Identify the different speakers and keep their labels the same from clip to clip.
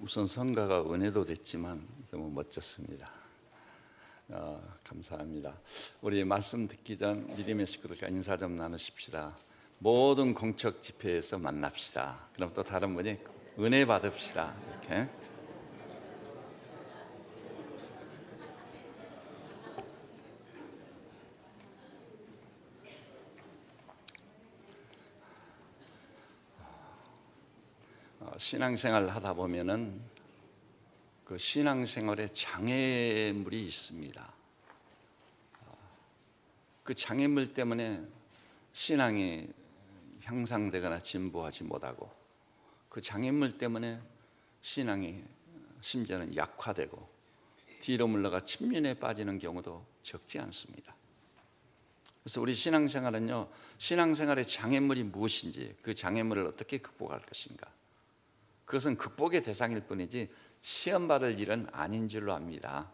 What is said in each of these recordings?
Speaker 1: 우선 성가가 은혜도 됐지만 너무 멋졌습니다. 감사합니다. 우리 말씀 듣기 전 믿음의 식구들과 인사 좀 나누십시다. 모든 공적 집회에서 만납시다. 그럼 또 다른 분이 은혜 받읍시다. 이렇게. 신앙생활 하다 보면은 그 신앙생활에 장애물이 있습니다. 그 장애물 때문에 신앙이 향상되거나 진보하지 못하고, 그 장애물 때문에 신앙이 심지어는 약화되고 뒤로 물러가 침륜에 빠지는 경우도 적지 않습니다. 그래서 우리 신앙생활은요, 신앙생활의 장애물이 무엇인지, 그 장애물을 어떻게 극복할 것인가, 그것은 극복의 대상일 뿐이지 시험받을 일은 아닌 줄로 압니다.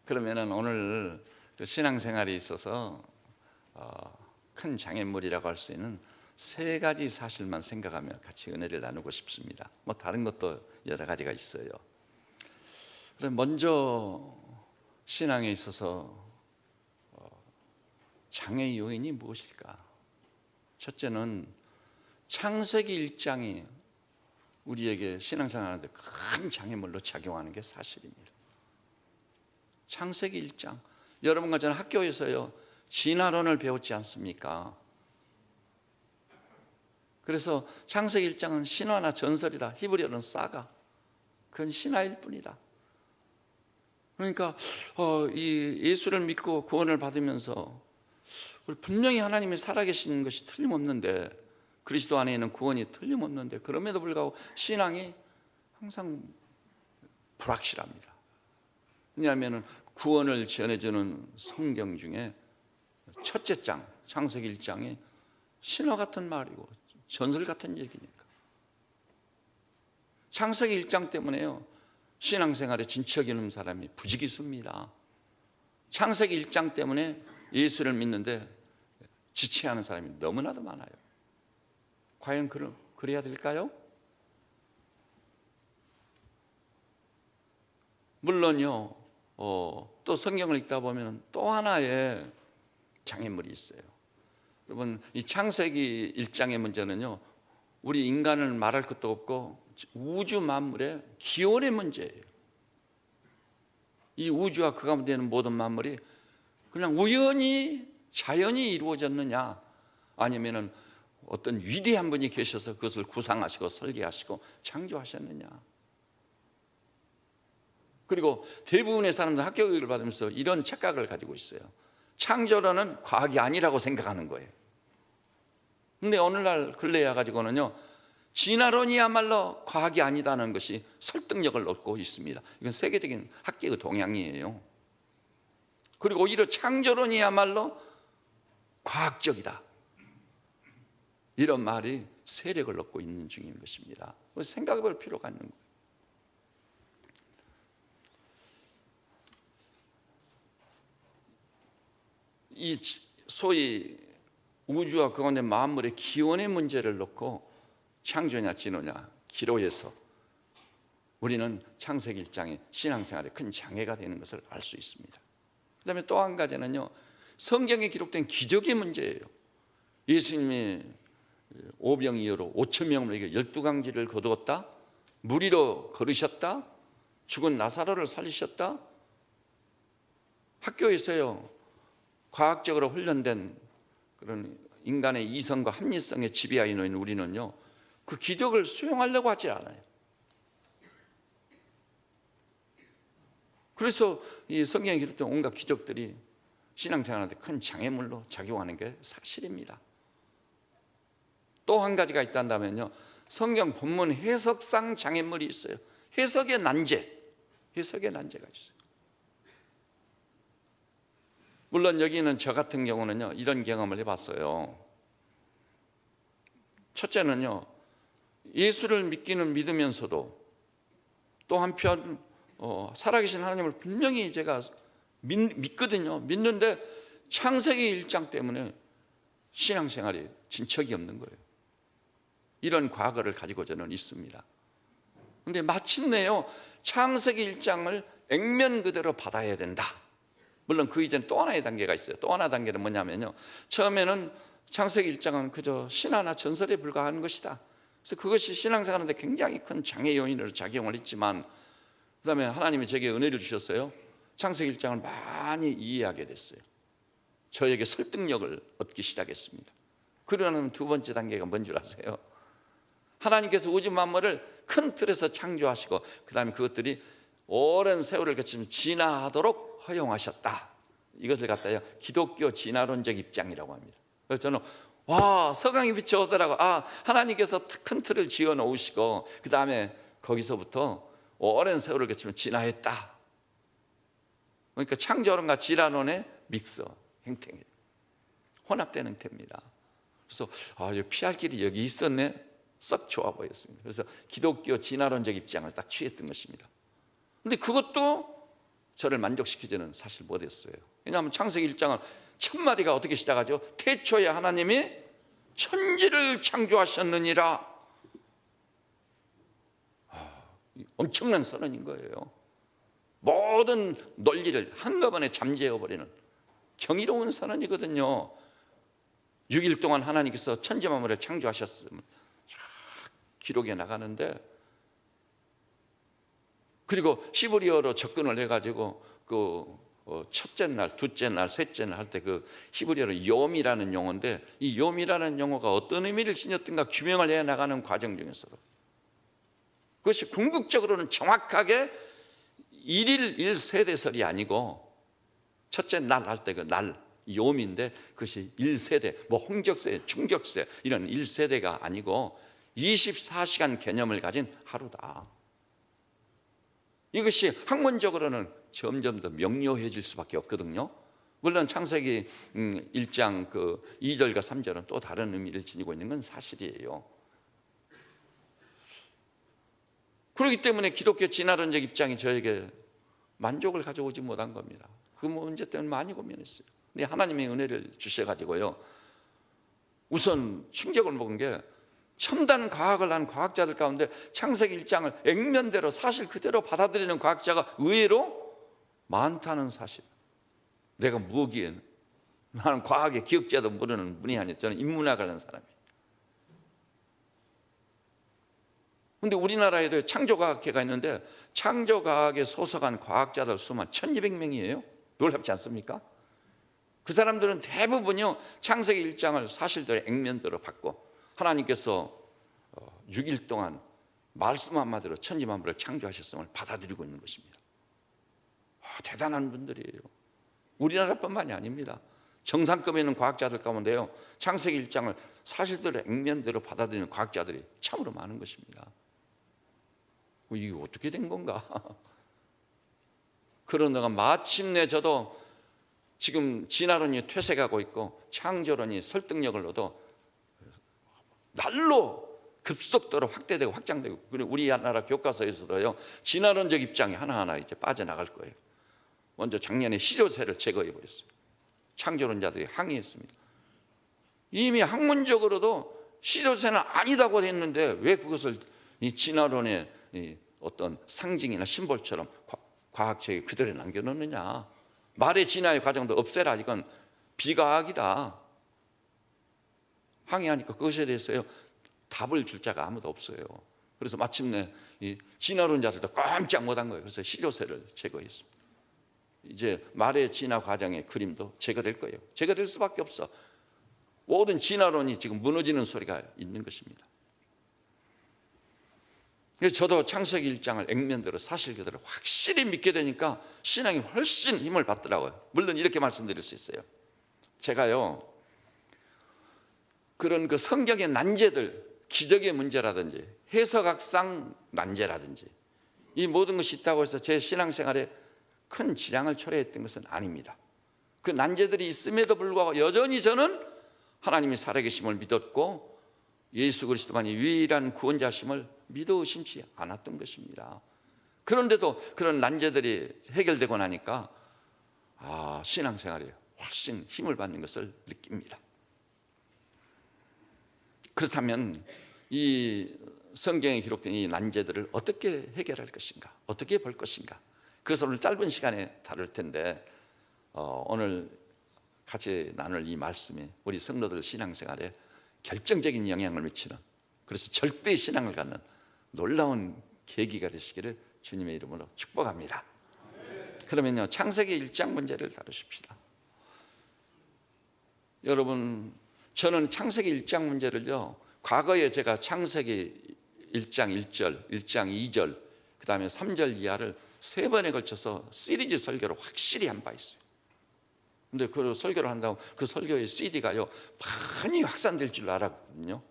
Speaker 1: 그러면은 오늘 신앙생활에 있어서 큰 장애물이라고 할 수 있는 세 가지 사실만 생각하며 같이 은혜를 나누고 싶습니다. 뭐 다른 것도 여러 가지가 있어요. 그럼 먼저 신앙에 있어서 장애 요인이 무엇일까? 첫째는 창세기 1장이 우리에게 신앙생활하는데 큰 장애물로 작용하는 게 사실입니다. 창세기 1장, 여러분과 저는 학교에서요 진화론을 배웠지 않습니까? 그래서 창세기 1장은 신화나 전설이다. 히브리어는 사가, 그건 신화일 뿐이다. 그러니까 이 예수를 믿고 구원을 받으면서 우리 분명히 하나님이 살아계신 것이 틀림없는데, 그리스도 안에 있는 구원이 틀림없는데, 그럼에도 불구하고 신앙이 항상 불확실합니다. 왜냐하면 구원을 전해주는 성경 중에 첫째 장, 창세기 1장이 신화 같은 말이고 전설 같은 얘기니까. 창세기 1장 때문에요 신앙생활에 진척이 없는 사람이 부지기수입니다. 창세기 1장 때문에 예수를 믿는데 지체하는 사람이 너무나도 많아요. 과연 그래야 될까요? 물론요, 또 성경을 읽다 보면 또 하나의 장애물이 있어요. 여러분, 이 창세기 1장의 문제는요, 우리 인간을 말할 것도 없고 우주 만물의 기원의 문제예요. 이 우주와 그 가운데 있는 모든 만물이 그냥 우연히 자연이 이루어졌느냐, 아니면은 어떤 위대한 분이 계셔서 그것을 구상하시고 설계하시고 창조하셨느냐. 그리고 대부분의 사람들 학교 교육을 받으면서 이런 착각을 가지고 있어요. 창조론은 과학이 아니라고 생각하는 거예요. 근데 오늘날 근래에 가지고는요, 진화론이야말로 과학이 아니다는 것이 설득력을 얻고 있습니다. 이건 세계적인 학계의 동향이에요. 그리고 오히려 창조론이야말로 과학적이다, 이런 말이 세력을 얻고 있는 중인 것입니다. 생각해 볼 필요가 있는 거예요. 이 소위 우주와 그 가운데 만물의 기원의 문제를 놓고 창조냐 진화냐 기로에서 우리는 창세기 1장이 신앙생활에 큰 장애가 되는 것을 알 수 있습니다. 그 다음에 또 한 가지는요, 성경에 기록된 기적의 문제예요. 예수님이 오병이어로 5,000명에게 12강지를 거두었다, 물 위로 걸으셨다, 죽은 나사로를 살리셨다. 학교에서요 과학적으로 훈련된 그런 인간의 이성과 합리성에 지배하여 있는 우리는요, 그 기적을 수용하려고 하지 않아요. 그래서 이 성경에 기록된 온갖 기적들이 신앙생활한테 큰 장애물로 작용하는 게 사실입니다. 또 한 가지가 있다면요, 성경 본문 해석상 장애물이 있어요. 해석의 난제가 있어요. 물론 여기는 저 같은 경우는요, 이런 경험을 해봤어요. 첫째는요, 예수를 믿기는 믿으면서도 또 한편 살아계신 하나님을 분명히 제가 믿거든요. 믿는데 창세기 1장 때문에 신앙생활이 진척이 없는 거예요. 이런 과거를 가지고 저는 있습니다. 근데 마침내요, 창세기 1장을 액면 그대로 받아야 된다. 물론 그 이전에 또 하나의 단계가 있어요. 또 하나 단계는 뭐냐면요, 처음에는 창세기 1장은 그저 신화나 전설에 불과한 것이다. 그래서 그것이 신앙생활하는데 굉장히 큰 장애 요인으로 작용을 했지만, 그 다음에 하나님이 제게 은혜를 주셨어요. 창세기 1장을 많이 이해하게 됐어요. 저에게 설득력을 얻기 시작했습니다. 그러는 두 번째 단계가 뭔 줄 아세요? 하나님께서 우주 만물을 큰 틀에서 창조하시고 그 다음에 그것들이 오랜 세월을 거치며 진화하도록 허용하셨다. 이것을 갖다요, 기독교 진화론적 입장이라고 합니다. 그래서 저는 와, 서강이 비춰오더라고. 아, 하나님께서 큰 틀을 지어 놓으시고 그 다음에 거기서부터 오랜 세월을 거치며 진화했다. 그러니까 창조론과 진화론의 믹서 행태예요. 혼합된 행태입니다. 그래서 피할 길이 여기 있었네. 썩 좋아 보였습니다. 그래서 기독교 진화론적 입장을 딱 취했던 것입니다. 근데 그것도 저를 만족시키지는 사실 못했어요. 왜냐하면 창세기 1장은 첫 마디가 어떻게 시작하죠? 태초에 하나님이 천지를 창조하셨느니라. 엄청난 선언인 거예요. 모든 논리를 한꺼번에 잠재워버리는 경이로운 선언이거든요. 6일 동안 하나님께서 천지 만물을 창조하셨음을 기록에 나가는데, 그리고 히브리어로 접근을 해가지고 그 첫째 날, 둘째 날, 셋째 날 할 때 그 히브리어로 욤이라는 용어인데, 이 욤이라는 용어가 어떤 의미를 지녔던가 규명을 해 나가는 과정 중에서도 그것이 궁극적으로는 정확하게 1일 1세대설이 아니고, 첫째 날 할 때 그 날 욤인데 그것이 1세대, 뭐 홍적세, 충격세 이런 1세대가 아니고 24시간 개념을 가진 하루다. 이것이 학문적으로는 점점 더 명료해질 수밖에 없거든요. 물론 창세기 1장 그 2절과 3절은 또 다른 의미를 지니고 있는 건 사실이에요. 그렇기 때문에 기독교 진화론적 입장이 저에게 만족을 가져오지 못한 겁니다. 그 문제 때문에 많이 고민했어요. 근데 하나님의 은혜를 주셔가지고요, 우선 충격을 먹은 게 첨단 과학을 한 과학자들 가운데 창세기 1장을 액면대로 사실 그대로 받아들이는 과학자가 의외로 많다는 사실. 내가 뭐기엔, 나는 과학의 기억자도 모르는 분이 아니에요. 저는 인문학을 하는 사람이에요. 근데 우리나라에도 창조과학회가 있는데 창조과학에 소속한 과학자들 수만 1200명이에요. 놀랍지 않습니까? 그 사람들은 대부분요, 창세기 1장을 사실대로 액면대로 받고 하나님께서 6일 동안 말씀 한마디로 천지 만물을 창조하셨음을 받아들이고 있는 것입니다. 대단한 분들이에요. 우리나라뿐만이 아닙니다. 정상급에 있는 과학자들 가운데요, 창세기 1장을 사실대로 액면대로 받아들이는 과학자들이 참으로 많은 것입니다. 이게 어떻게 된 건가? 그러다가 마침내 저도 지금 진화론이 퇴색하고 있고 창조론이 설득력을 얻어 날로 급속도로 확대되고 확장되고, 그리고 우리나라 교과서에서도요, 진화론적 입장이 하나하나 이제 빠져나갈 거예요. 먼저 작년에 시조세를 제거해 버렸어요. 창조론자들이 항의했습니다. 이미 학문적으로도 시조세는 아니다고 했는데 왜 그것을 이 진화론의 이 어떤 상징이나 심볼처럼 과학책에 그대로 남겨놓느냐. 말의 진화의 과정도 없애라. 이건 비과학이다. 항의하니까 그것에 대해서요, 답을 줄 자가 아무도 없어요. 그래서 마침내 이 진화론자들도 깜짝 못한 거예요. 그래서 시조세를 제거했습니다. 이제 말의 진화 과정의 그림도 제거될 거예요. 제거될 수밖에 없어. 모든 진화론이 지금 무너지는 소리가 있는 것입니다. 그래서 저도 창세기 1장을 액면대로 사실 그대로 확실히 믿게 되니까 신앙이 훨씬 힘을 받더라고요. 물론 이렇게 말씀드릴 수 있어요. 제가요, 그런 그 성경의 난제들, 기적의 문제라든지 해석학상 난제라든지 이 모든 것이 있다고 해서 제 신앙생활에 큰 지장을 초래했던 것은 아닙니다. 그 난제들이 있음에도 불구하고 여전히 저는 하나님이 살아계심을 믿었고 예수 그리스도만이 유일한 구원자심을 믿어 의심치 않았던 것입니다. 그런데도 그런 난제들이 해결되고 나니까 신앙생활에 훨씬 힘을 받는 것을 느낍니다. 그렇다면 이 성경에 기록된 이 난제들을 어떻게 해결할 것인가, 어떻게 볼 것인가, 그래서 오늘 짧은 시간에 다룰 텐데 오늘 같이 나눌 이 말씀이 우리 성도들 신앙생활에 결정적인 영향을 미치는, 그래서 절대 신앙을 갖는 놀라운 계기가 되시기를 주님의 이름으로 축복합니다. 그러면요, 창세기 1장 문제를 다루십시다. 여러분, 저는 창세기 1장 문제를요, 과거에 제가 창세기 1장 1절, 1장 2절, 그 다음에 3절 이하를 3번에 걸쳐서 시리즈 설교로 확실히 한 바 있어요. 근데 그 설교를 한다고 그 설교의 CD가요 많이 확산될 줄 알았거든요.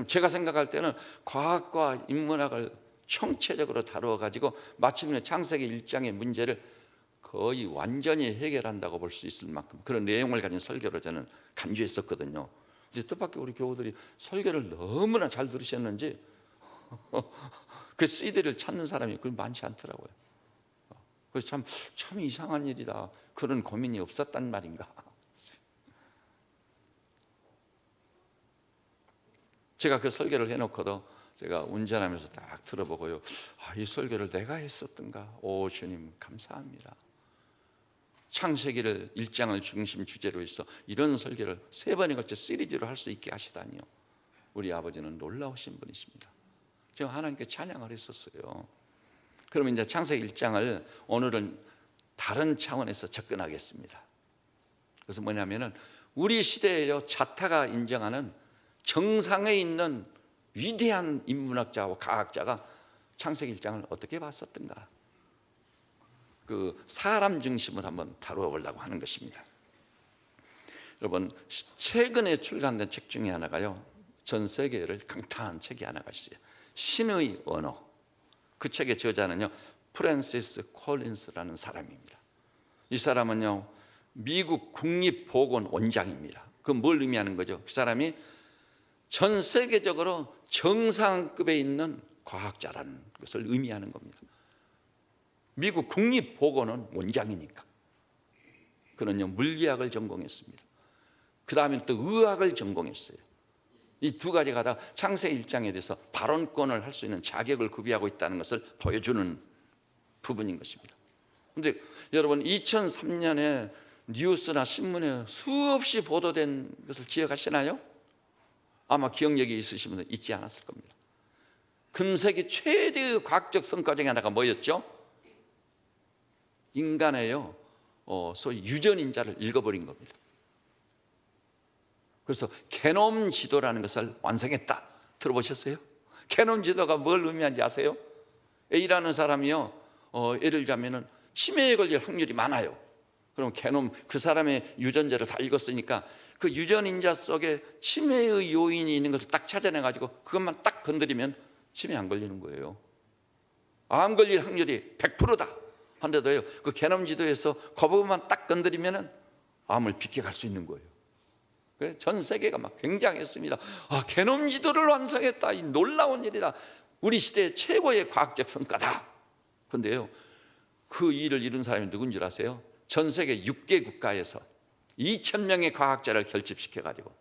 Speaker 1: 제가 생각할 때는 과학과 인문학을 총체적으로 다루어 가지고 마침내 창세기 1장의 문제를 거의 완전히 해결한다고 볼 수 있을 만큼 그런 내용을 가진 설교로 저는 간주했었거든요. 이제 뜻밖의 우리 교우들이 설교를 너무나 잘 들으셨는지 그 CD를 찾는 사람이 그리 많지 않더라고요. 그래서 참 이상한 일이다, 그런 고민이 없었단 말인가. 제가 그 설교를 해놓고도 제가 운전하면서 딱 들어보고요, 이 설교를 내가 했었던가. 오 주님 감사합니다. 창세기를 1장을 중심 주제로 해서 이런 설교를 3번에 걸쳐 시리즈로 할 수 있게 하시다니요. 우리 아버지는 놀라우신 분이십니다. 제가 하나님께 찬양을 했었어요. 그러면 이제 창세기 1장을 오늘은 다른 차원에서 접근하겠습니다. 그래서 뭐냐면은 우리 시대에요, 자타가 인정하는 정상에 있는 위대한 인문학자와 과학자가 창세기 1장을 어떻게 봤었던가, 그 사람 중심을 한번 다루어 보려고 하는 것입니다. 여러분, 최근에 출간된 책 중에 하나가요, 전 세계를 강타한 책이 하나가 있어요. 신의 언어. 그 책의 저자는요 프랜시스 콜린스라는 사람입니다. 이 사람은요 미국 국립보건 원장입니다. 그건 뭘 의미하는 거죠? 그 사람이 전 세계적으로 정상급에 있는 과학자라는 것을 의미하는 겁니다. 미국 국립보건원 원장이니까. 그는요 물리학을 전공했습니다. 그 다음에 또 의학을 전공했어요. 이 두 가지가 다 창세기 1장에 대해서 발언권을 할 수 있는 자격을 구비하고 있다는 것을 보여주는 부분인 것입니다. 그런데 여러분, 2003년에 뉴스나 신문에 수없이 보도된 것을 기억하시나요? 아마 기억력이 있으신 분은 잊지 않았을 겁니다. 금세기 최대의 과학적 성과 중에 하나가 뭐였죠? 인간의요 소위 유전인자를 읽어버린 겁니다. 그래서 게놈 지도라는 것을 완성했다. 들어보셨어요? 게놈 지도가 뭘 의미하는지 아세요? A라는 사람이요 예를 들자면은 치매에 걸릴 확률이 많아요. 그럼 게놈, 그 사람의 유전자를 다 읽었으니까 그 유전인자 속에 치매의 요인이 있는 것을 딱 찾아내가지고 그것만 딱 건드리면 치매 안 걸리는 거예요. 암 걸릴 확률이 100%다 한데도요 그 게놈 지도에서 그 부분만 딱 건드리면 암을 비켜갈 수 있는 거예요. 전 세계가 막 굉장했습니다. 게놈 지도를 완성했다, 이 놀라운 일이다, 우리 시대의 최고의 과학적 성과다. 그런데요 그 일을 이룬 사람이 누군지 아세요? 전 세계 6개 국가에서 2,000명의 과학자를 결집시켜 가지고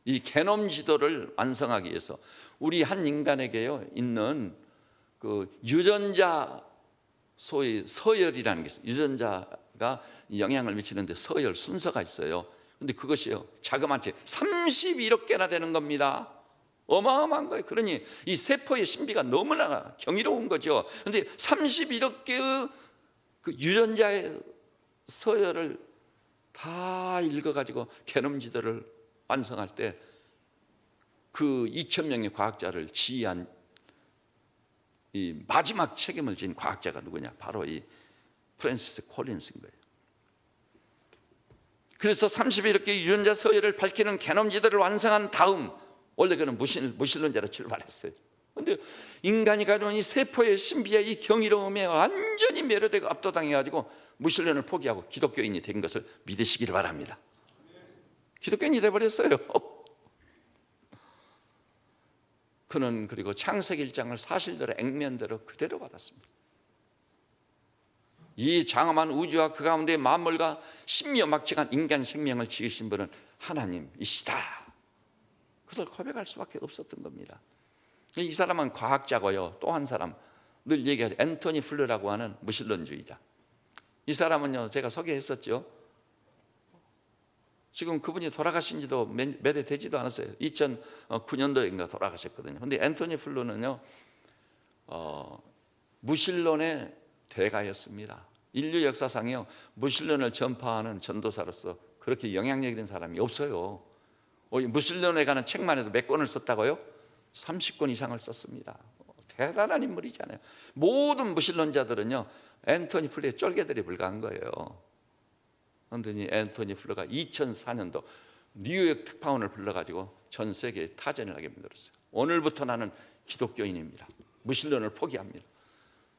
Speaker 1: 이 게놈 지도를 완성하기 위해서 우리 한 인간에게요 있는 그 유전자, 소위 서열이라는 게 있어요. 유전자가 영향을 미치는데 서열 순서가 있어요. 근데 그것이요 자그마치 31억 개나 되는 겁니다. 어마어마한 거예요. 그러니 이 세포의 신비가 너무나 경이로운 거죠. 그런데 31억 개의 그 유전자의 서열을 다 읽어가지고 게놈 지도를 완성할 때 그 2,000명의 과학자를 지휘한 이 마지막 책임을 진 과학자가 누구냐? 바로 이 프랜시스 콜린스인 거예요. 그래서 31억 개의 유전자 서열을 밝히는 게놈 지도를 완성한 다음, 원래 그는 무신론자로 출발했어요. 그런데 인간이 가져온 이 세포의 신비의 이 경이로움에 완전히 매료되고 압도당해가지고 무신론을 포기하고 기독교인이 된 것을 믿으시기를 바랍니다. 기독교인이 돼버렸어요. 그는 그리고 창세기 1장을 사실대로 액면대로 그대로 받았습니다. 이 장엄한 우주와 그 가운데 만물과 신묘막측한 인간 생명을 지으신 분은 하나님이시다. 그것을 고백할 수밖에 없었던 겁니다. 이 사람은 과학자고요. 또 한 사람 늘 얘기하죠. 앤토니 플러라고 하는 무신론주의자. 이 사람은요, 제가 소개했었죠. 지금 그분이 돌아가신 지도 몇 해 되지도 않았어요. 2009년도인가 돌아가셨거든요. 근데 앤토니 플러는요, 무신론의 대가였습니다. 인류 역사상이요, 무신론을 전파하는 전도사로서 그렇게 영향력 있는 사람이 없어요. 무신론에 관한 책만 해도 몇 권을 썼다고요? 30권 이상을 썼습니다. 대단한 인물이잖아요. 모든 무신론자들은요, 앤토니 플러의 쫄개들이 불과한 거예요. 그런데 앤토니 플러가 2004년도 뉴욕 특파원을 불러가지고 전 세계에 타전을 하게 만들었어요. 오늘부터 나는 기독교인입니다. 무신론을 포기합니다.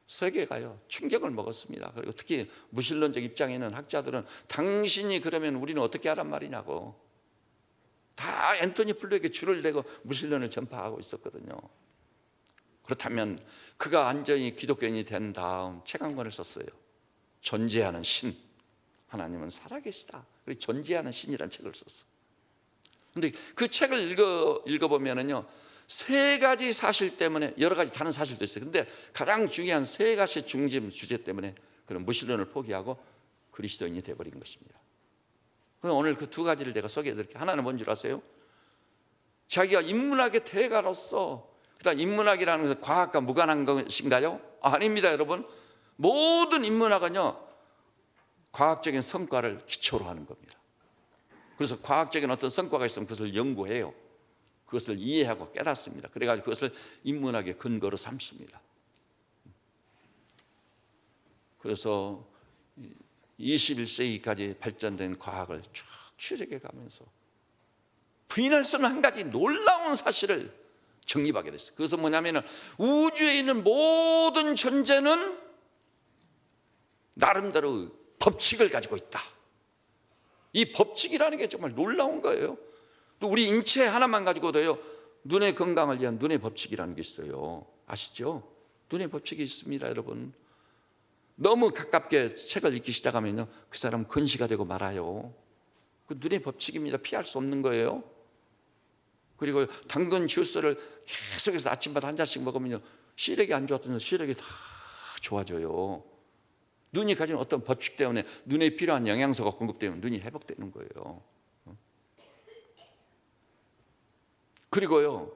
Speaker 1: 세계가요, 충격을 먹었습니다. 그리고 특히 무신론적 입장에 있는 학자들은 당신이 그러면 우리는 어떻게 하란 말이냐고, 다 앤토니 플러에게 줄을 대고 무신론을 전파하고 있었거든요. 그렇다면 그가 완전히 기독교인이 된 다음 책 한 권을 썼어요. 존재하는 신, 하나님은 살아계시다. 그리고 존재하는 신이라는 책을 썼어. 근데 그 책을 읽어보면은요, 세 가지 사실 때문에, 여러 가지 다른 사실도 있어요. 근데 가장 중요한 세 가지 중심 주제 때문에 그런 무신론을 포기하고 그리스도인이 되어버린 것입니다. 그럼 오늘 그 두 가지를 내가 소개해드릴게요. 하나는 뭔 줄 아세요? 자기가 인문학의 대가로서, 그다음 인문학이라는 것은 과학과 무관한 것인가요? 아닙니다, 여러분. 모든 인문학은요, 과학적인 성과를 기초로 하는 겁니다. 그래서 과학적인 어떤 성과가 있으면 그것을 연구해요. 그것을 이해하고 깨닫습니다. 그래가지고 그것을 인문학의 근거로 삼습니다. 그래서 21세기까지 발전된 과학을 쭉 추적해 가면서 부인할 수 없는 한 가지 놀라운 사실을 정립하게 됐어요. 그것은 뭐냐면 우주에 있는 모든 존재는 나름대로 법칙을 가지고 있다. 이 법칙이라는 게 정말 놀라운 거예요. 또 우리 인체 하나만 가지고도요, 눈의 건강을 위한 눈의 법칙이라는 게 있어요. 아시죠? 눈의 법칙이 있습니다, 여러분. 너무 가깝게 책을 읽기 시작하면요, 그 사람은 근시가 되고 말아요. 그 눈의 법칙입니다. 피할 수 없는 거예요. 그리고 당근 주스를 계속해서 아침마다 한 잔씩 먹으면요, 시력이 안 좋았던 시력이 다 좋아져요. 눈이 가진 어떤 법칙 때문에 눈에 필요한 영양소가 공급되면 눈이 회복되는 거예요. 그리고요,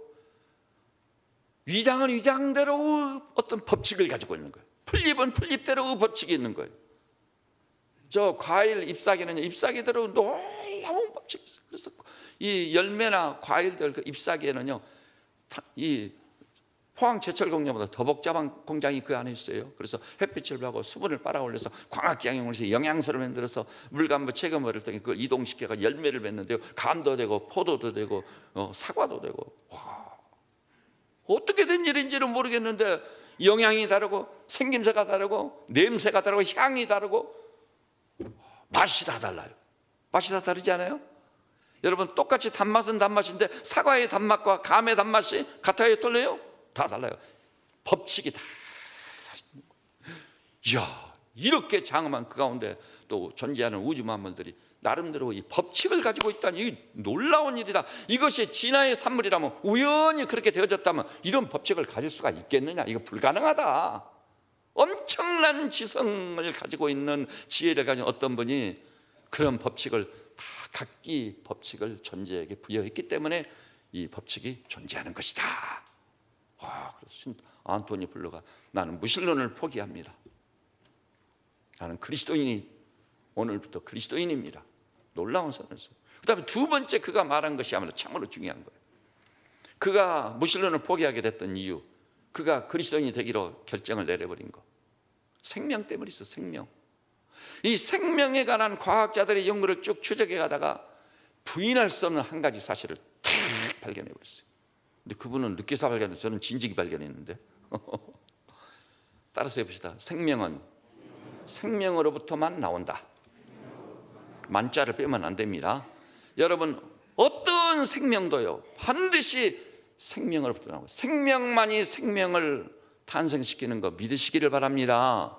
Speaker 1: 위장은 위장대로 어떤 법칙을 가지고 있는 거예요. 풀잎은 풀잎대로 법칙이 있는 거예요. 저 과일 잎사귀는 잎사귀대로 놀라운 법칙이 있어요. 그래서 이 열매나 과일들 그 잎사귀에는요, 이 포항제철 공장보다 더 복잡한 공장이 그 안에 있어요. 그래서 햇빛을 받고 수분을 빨아올려서 광학양용을 해서 영양소를 만들어서 물감과 체금을 통해 그걸 이동시켜서 열매를 맺는데요, 감도 되고 포도도 되고 사과도 되고. 와, 어떻게 된 일인지는 모르겠는데 영양이 다르고 생김새가 다르고 냄새가 다르고 향이 다르고 맛이 다 달라요. 맛이 다 다르지 않아요? 여러분, 똑같이 단맛은 단맛인데 사과의 단맛과 감의 단맛이 같아요, 틀려요? 다 달라요. 법칙이 다. 이야, 이렇게 장엄한 그 가운데 또 존재하는 우주 만물들이 나름대로 이 법칙을 가지고 있다니, 이 놀라운 일이다. 이것이 진화의 산물이라면, 우연히 그렇게 되어졌다면 이런 법칙을 가질 수가 있겠느냐? 이거 불가능하다. 엄청난 지성을 가지고 있는 지혜를 가진 어떤 분이 그런 법칙을 다 각기 법칙을 존재에게 부여했기 때문에 이 법칙이 존재하는 것이다. 와, 그래서 앤토니 플러가 나는 무신론을 포기합니다. 나는 그리스도인이, 오늘부터 그리스도인입니다. 놀라운 선언이었어요. 그 다음에 두 번째 그가 말한 것이야말로 참으로 중요한 거예요. 그가 무신론을 포기하게 됐던 이유, 그가 그리스도인이 되기로 결정을 내려버린 거, 생명 때문에 있어. 생명. 이 생명에 관한 과학자들의 연구를 쭉 추적해 가다가 부인할 수 없는 한 가지 사실을 탁 발견해 버렸어요. 근데 그분은 늦게서 발견했어요. 저는 진즉이 발견했는데. 따라서 해봅시다. 생명은 생명으로부터만 나온다. 만자를 빼면 안 됩니다. 여러분, 어떤 생명도요, 반드시 생명으로부터 나오고, 생명만이 생명을 탄생시키는 거 믿으시기를 바랍니다.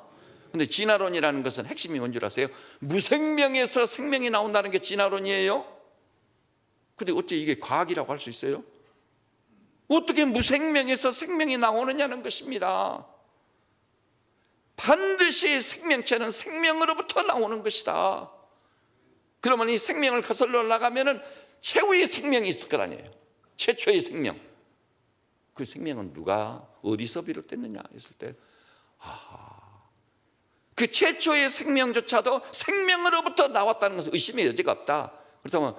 Speaker 1: 근데 진화론이라는 것은 핵심이 뭔 줄 아세요? 무생명에서 생명이 나온다는 게 진화론이에요. 근데 어째 이게 과학이라고 할 수 있어요? 어떻게 무생명에서 생명이 나오느냐는 것입니다. 반드시 생명체는 생명으로부터 나오는 것이다. 그러면 이 생명을 거슬러 나가면은 최후의 생명이 있을 것 아니에요. 최초의 생명. 그 생명은 누가 어디서 비롯됐느냐 했을 때, 그 최초의 생명조차도 생명으로부터 나왔다는 것은 의심의 여지가 없다. 그렇다면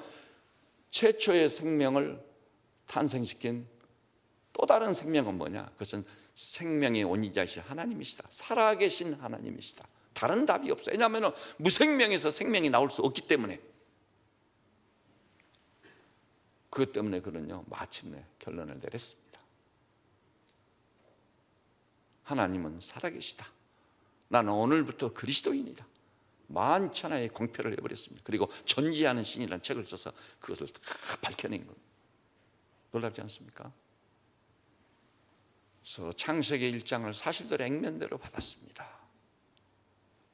Speaker 1: 최초의 생명을 탄생시킨 또 다른 생명은 뭐냐? 그것은 생명의 원인자이신 하나님이시다. 살아계신 하나님이시다. 다른 답이 없어요. 왜냐하면 무생명에서 생명이 나올 수 없기 때문에. 그것 때문에 그는요 마침내 결론을 내렸습니다. 하나님은 살아계시다. 나는 오늘부터 그리스도인이다. 만천하에 공표를 해버렸습니다. 그리고 존재하는 신이라는 책을 써서 그것을 다 밝혀낸 겁니다. 놀랍지 않습니까? 그래서 창세기 1장을 사실대로 액면대로 받았습니다.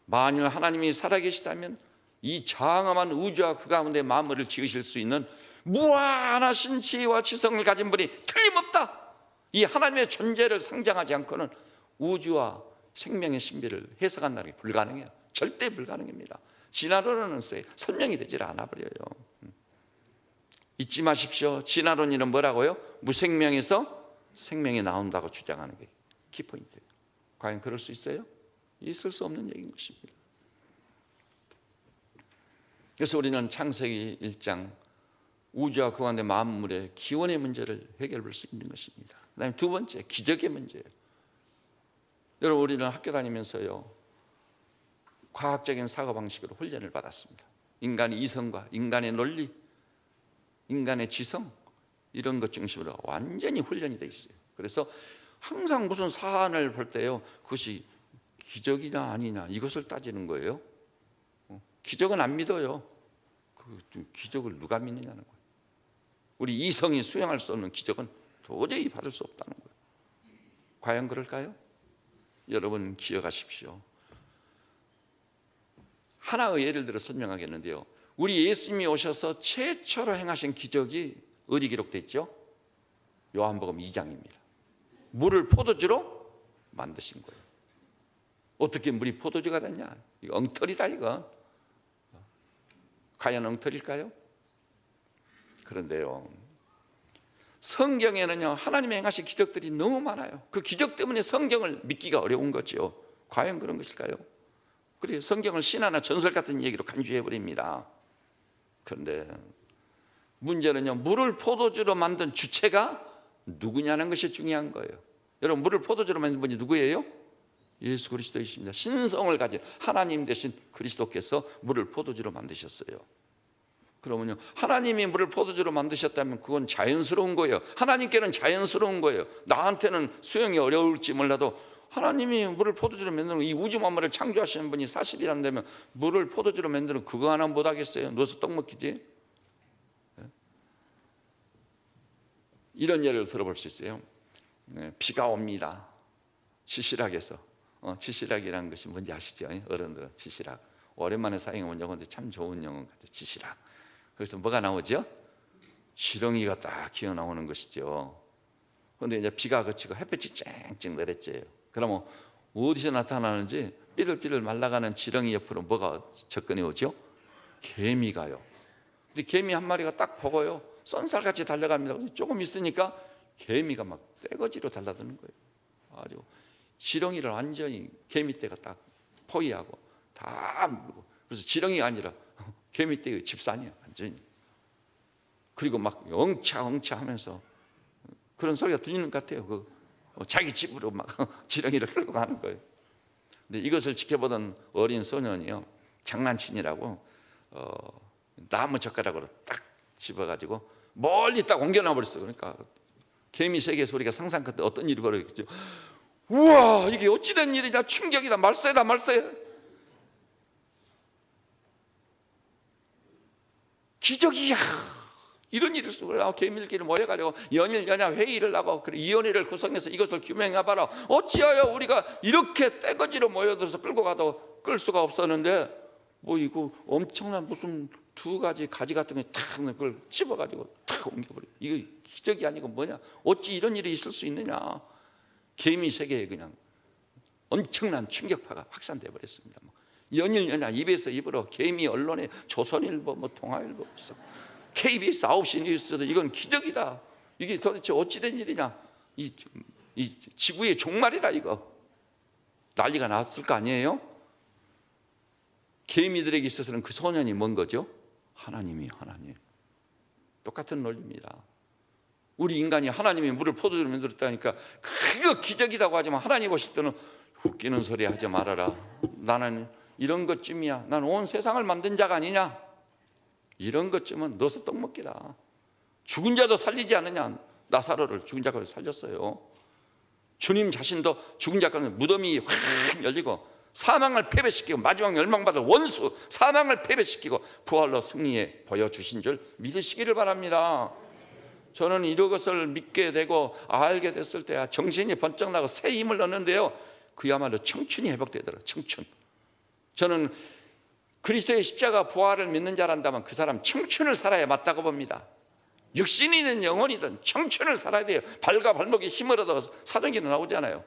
Speaker 1: 만일 하나님이 살아계시다면 이 장엄한 우주와 그 가운데 만물을 지으실 수 있는 무한하신 지혜와 지성을 가진 분이 틀림없다. 이 하나님의 존재를 상정하지 않고는 우주와 생명의 신비를 해석한다는 게 불가능해요. 절대 불가능합니다. 진화론은 설명이 되질 않아 버려요. 잊지 마십시오. 진화론이는 뭐라고요? 무생명에서 생명이 나온다고 주장하는 게 키포인트예요. 과연 그럴 수 있어요? 있을 수 없는 얘기인 것입니다. 그래서 우리는 창세기 1장 우주와 그 가운데 만물의 기원의 문제를 해결할 수 있는 것입니다. 그 다음에 두 번째, 기적의 문제예요. 여러분, 우리는 학교 다니면서요 과학적인 사고방식으로 훈련을 받았습니다. 인간의 이성과 인간의 논리, 인간의 지성, 이런 것 중심으로 완전히 훈련이 되어 있어요. 그래서 항상 무슨 사안을 볼 때요 그것이 기적이냐 아니냐 이것을 따지는 거예요. 기적은 안 믿어요. 그 기적을 누가 믿느냐는 거예요. 우리 이성이 수행할 수 없는 기적은 도저히 받을 수 없다는 거예요. 과연 그럴까요? 여러분 기억하십시오. 하나의 예를 들어 설명하겠는데요, 우리 예수님이 오셔서 최초로 행하신 기적이 어디 기록되어 있죠? 요한복음 2장입니다. 물을 포도주로 만드신 거예요. 어떻게 물이 포도주가 됐냐? 이거 엉터리다 이거. 과연 엉터리일까요? 그런데요, 성경에는요 하나님이 행하신 기적들이 너무 많아요. 그 기적 때문에 성경을 믿기가 어려운 거죠. 과연 그런 것일까요? 그래요, 성경을 신화나 전설 같은 얘기로 간주해버립니다. 그런데 문제는요, 물을 포도주로 만든 주체가 누구냐는 것이 중요한 거예요. 여러분, 물을 포도주로 만든 분이 누구예요? 예수 그리스도이십니다. 신성을 가진 하나님 되신 그리스도께서 물을 포도주로 만드셨어요. 그러면요, 하나님이 물을 포도주로 만드셨다면 그건 자연스러운 거예요. 하나님께는 자연스러운 거예요. 나한테는 수용이 어려울지 몰라도 하나님이 물을 포도주로 만드는 이 우주 만물을 창조하시는 분이 사실이란다면 물을 포도주로 만드는 그거 하나 못하겠어요? 누워서 떡 먹기지? 이런 예를 들어볼 수 있어요. 비가 옵니다. 지시락에서. 지시락이라는 것이 뭔지 아시죠? 어른들은 지시락. 오랜만에 사용한 용어인데 참 좋은 용어 같아요. 지시락. 그래서 뭐가 나오죠? 지렁이가 딱 기어 나오는 것이죠. 그런데 이제 비가 그치고 햇볕이 쨍쨍 내렸죠. 그러면 어디서 나타나는지 삐들삐들 말라가는 지렁이 옆으로 뭐가 접근해 오죠? 개미가요. 근데 개미 한 마리가 딱 보고요 쏜살같이 달려갑니다. 조금 있으니까 개미가 막 떼거지로 달라드는 거예요. 아주 지렁이를 완전히 개미떼가 딱 포위하고 다 물고, 그래서 지렁이가 아니라 개미떼의 집산이에요 완전히. 그리고 막 엉차 하면서 그런 소리가 들리는 것 같아요. 자기 집으로 막 지렁이를 끌고 가는 거예요. 근데 이것을 지켜보던 어린 소년이요 장난치느라고 나무 젓가락으로 딱 집어가지고 멀리 딱 옮겨놔 버렸어. 그러니까 개미 세계 소리가 상상 끝에 어떤 일이 벌어졌죠? 우와, 이게 어찌된 일이냐, 충격이다, 말세다 말세. 기적이야. 이런 일일 수 있어요. 개미들끼리 모여가지고 연일연야 회의를 하고 그래 위원회를 구성해서 이것을 규명해봐라. 어찌하여 우리가 이렇게 떼거지로 모여들어서 끌고 가도 끌 수가 없었는데 뭐 이거 엄청난 무슨 두 가지 가지 같은 거 탁 그걸 집어가지고 탁 옮겨버려. 이거 기적이 아니고 뭐냐? 어찌 이런 일이 있을 수 있느냐? 개미 세계에 그냥 엄청난 충격파가 확산돼 버렸습니다. 연일 연야 입에서 입으로 개미 언론에 조선일보, 동아일보, KBS 9시 뉴스도 이건 기적이다. 이게 도대체 어찌된 일이냐? 이 지구의 종말이다 이거. 난리가 났을 거 아니에요? 개미들에게 있어서는 그 소년이 뭔 거죠? 하나님. 똑같은 논리입니다. 우리 인간이 하나님이 물을 포도주로 만들었다니까 그거 기적이라고 하지만 하나님 보실 때는 웃기는 소리 하지 말아라. 나는 이런 것쯤이야. 난 온 세상을 만든 자가 아니냐. 이런 것쯤은 넣어서 떡 먹기다. 죽은 자도 살리지 않느냐. 나사로를 죽은 자가 살렸어요. 주님 자신도 죽은 자가 무덤이 확 열리고 사망을 패배시키고 마지막 멸망받을 원수 사망을 패배시키고 부활로 승리해 보여주신 줄 믿으시기를 바랍니다. 저는 이런 것을 믿게 되고 알게 됐을 때야 정신이 번쩍 나고 새 힘을 얻는데요, 그야말로 청춘이 회복되더라고요. 청춘. 저는 그리스도의 십자가 부활을 믿는 자란다면 그 사람 청춘을 살아야 맞다고 봅니다. 육신이든 영혼이든 청춘을 살아야 돼요. 발과 발목에 힘을 얻어 사도행전에 나오잖아요.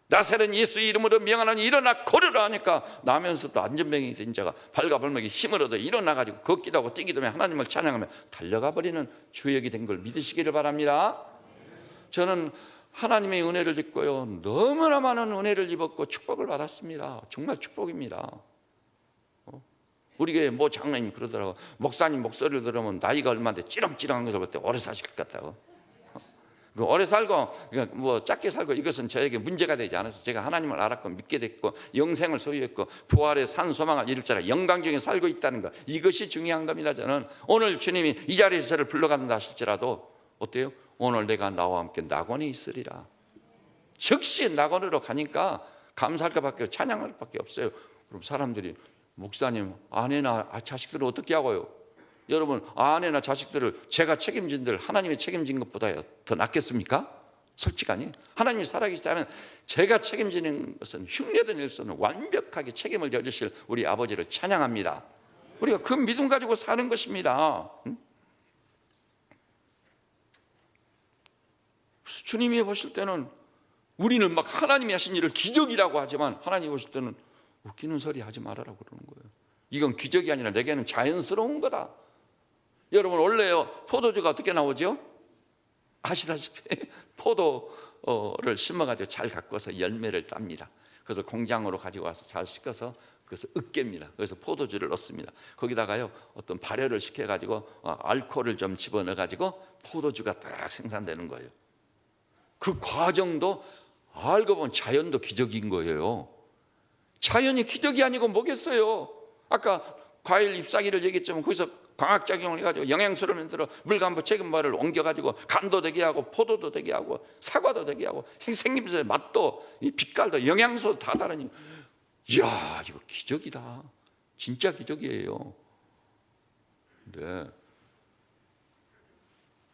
Speaker 1: 나사렛 예수 이름으로 명하노니 일어나 걸으라 하니까 나면서도 안전병이 된 자가 발과 발목에 힘을 얻어 일어나가지고 걷기도 하고 뛰기도 하며 하나님을 찬양하며 달려가 버리는 주역이 된 걸 믿으시기를 바랍니다. 저는 하나님의 은혜를 입고요, 너무나 많은 은혜를 입었고 축복을 받았습니다. 정말 축복입니다. 우리 교회 뭐 장로님 그러더라고. 목사님 목소리를 들으면 나이가 얼마인데 찌렁찌렁한 것을 볼 때 오래 사실 것 같다고. 오래 살고 뭐 짧게 살고 이것은 저에게 문제가 되지 않아서 제가 하나님을 알았고 믿게 됐고 영생을 소유했고 부활의 산 소망을 이룰 자라 영광 중에 살고 있다는 것, 이것이 중요한 겁니다. 저는 오늘 주님이 이 자리에서 저를 불러간다 하실지라도 어때요? 오늘 내가 나와 함께 낙원에 있으리라. 즉시 낙원으로 가니까 감사할 것밖에 찬양할 것밖에 없어요. 그럼 사람들이 목사님 아내나 자식들을 어떻게 하고요? 여러분 아내나 자식들을 제가 책임진들 하나님이 책임진 것보다 더 낫겠습니까? 솔직하니 하나님이 살아계시다면 제가 책임지는 것은 흉내도 낼 수 없는 완벽하게 책임을 져주실 우리 아버지를 찬양합니다. 우리가 그 믿음 가지고 사는 것입니다. 주님이 보실 때는 우리는 막 하나님이 하신 일을 기적이라고 하지만 하나님이 보실 때는 웃기는 소리 하지 말아라고 그러는 거예요. 이건 기적이 아니라 내게는 자연스러운 거다. 여러분 원래요 포도주가 어떻게 나오죠? 아시다시피 포도를 심어가지고 잘 가꿔서 열매를 땁니다. 그래서 공장으로 가지고 와서 잘 씻어서 그래서 으깹니다. 그래서 포도주를 넣습니다. 거기다가요 어떤 발효를 시켜가지고 알코올을 좀 집어넣어가지고 포도주가 딱 생산되는 거예요. 그 과정도 알고 보면 자연도 기적인 거예요. 자연이 기적이 아니고 뭐겠어요? 아까 과일 잎사귀를 얘기했지만 거기서 광학작용을 해가지고 영양소를 만들어 물감부 책임발을 옮겨가지고 간도 되게 하고 포도도 되게 하고 사과도 되게 하고 생김새 맛도 빛깔도 영양소 다 다르니 이야 이거 기적이다. 진짜 기적이에요. 네.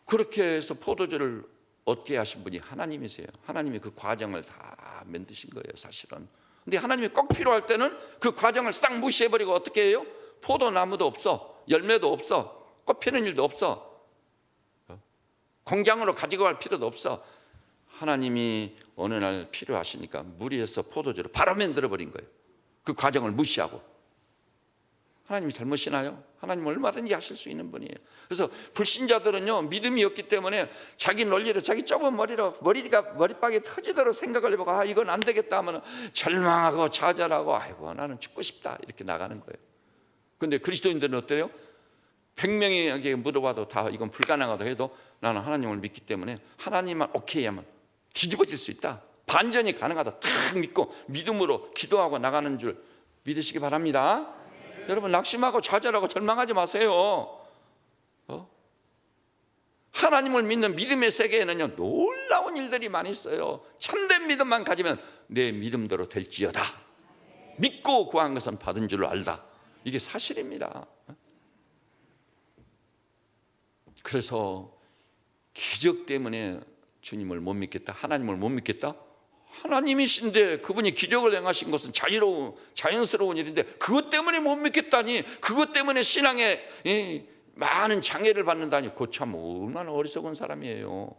Speaker 1: 그렇게 해서 포도주를 얻게 하신 분이 하나님이세요. 하나님이 그 과정을 다 만드신 거예요 사실은. 근데 하나님이 꼭 필요할 때는 그 과정을 싹 무시해버리고 어떻게 해요? 포도나무도 없어, 열매도 없어, 꽃 피는 일도 없어, 공장으로 가지고 갈 필요도 없어. 하나님이 어느 날 필요하시니까 무리해서 포도주를 바로 만들어버린 거예요. 그 과정을 무시하고. 하나님이 잘못이나요? 하나님 얼마든지 하실 수 있는 분이에요. 그래서 불신자들은요 믿음이 없기 때문에 자기 논리로 자기 좁은 머리로 머리박이 터지도록 생각을 해보고 이건 안 되겠다 하면 절망하고 좌절하고 아이고 나는 죽고 싶다 이렇게 나가는 거예요. 근데 그리스도인들은 어때요? 100명에게 물어봐도 다 이건 불가능하다 해도 나는 하나님을 믿기 때문에 하나님만 오케이 하면 뒤집어질 수 있다, 반전이 가능하다 딱 믿고 믿음으로 기도하고 나가는 줄 믿으시기 바랍니다. 여러분 낙심하고 좌절하고 절망하지 마세요. 하나님을 믿는 믿음의 세계에는요 놀라운 일들이 많이 있어요. 참된 믿음만 가지면 내 믿음대로 될지어다. 믿고 구한 것은 받은 줄로 알다. 이게 사실입니다. 그래서 기적 때문에 주님을 못 믿겠다, 하나님을 못 믿겠다? 하나님이신데 그분이 기적을 행하신 것은 자연스러운 일인데 그것 때문에 못 믿겠다니, 그것 때문에 신앙에 많은 장애를 받는다니, 그 참 얼마나 어리석은 사람이에요.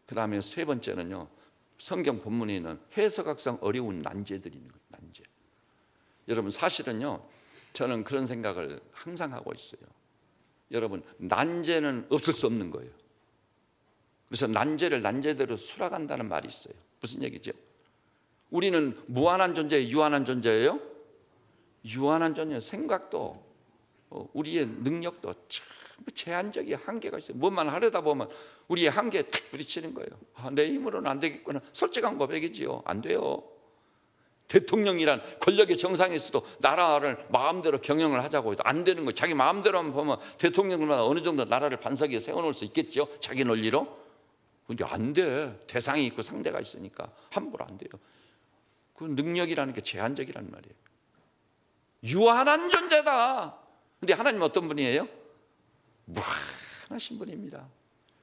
Speaker 1: 그 다음에 세 번째는요, 성경 본문에 있는 해석학상 어려운 난제들이 있는 거예요. 난제. 여러분, 사실은요, 저는 그런 생각을 항상 하고 있어요. 여러분, 난제는 없을 수 없는 거예요. 그래서 난제를 난제대로 수락한다는 말이 있어요. 무슨 얘기죠? 우리는 무한한 존재예요, 유한한 존재예요? 유한한 존재예요. 생각도 우리의 능력도 참 제한적인 한계가 있어요. 뭐만 하려다 보면 우리의 한계에 탁 부딪히는 거예요. 내 힘으로는 안 되겠구나. 솔직한 고백이지요. 안 돼요. 대통령이란 권력의 정상에서도 나라를 마음대로 경영을 하자고 해도 안 되는 거예요. 자기 마음대로만 보면 대통령마다 어느 정도 나라를 반석 위에 세워놓을 수 있겠죠, 자기 논리로. 근데 안 돼. 대상이 있고 상대가 있으니까 함부로 안 돼요. 그 능력이라는 게 제한적이란 말이에요. 유한한 존재다. 근데 하나님은 어떤 분이에요? 무한하신 분입니다.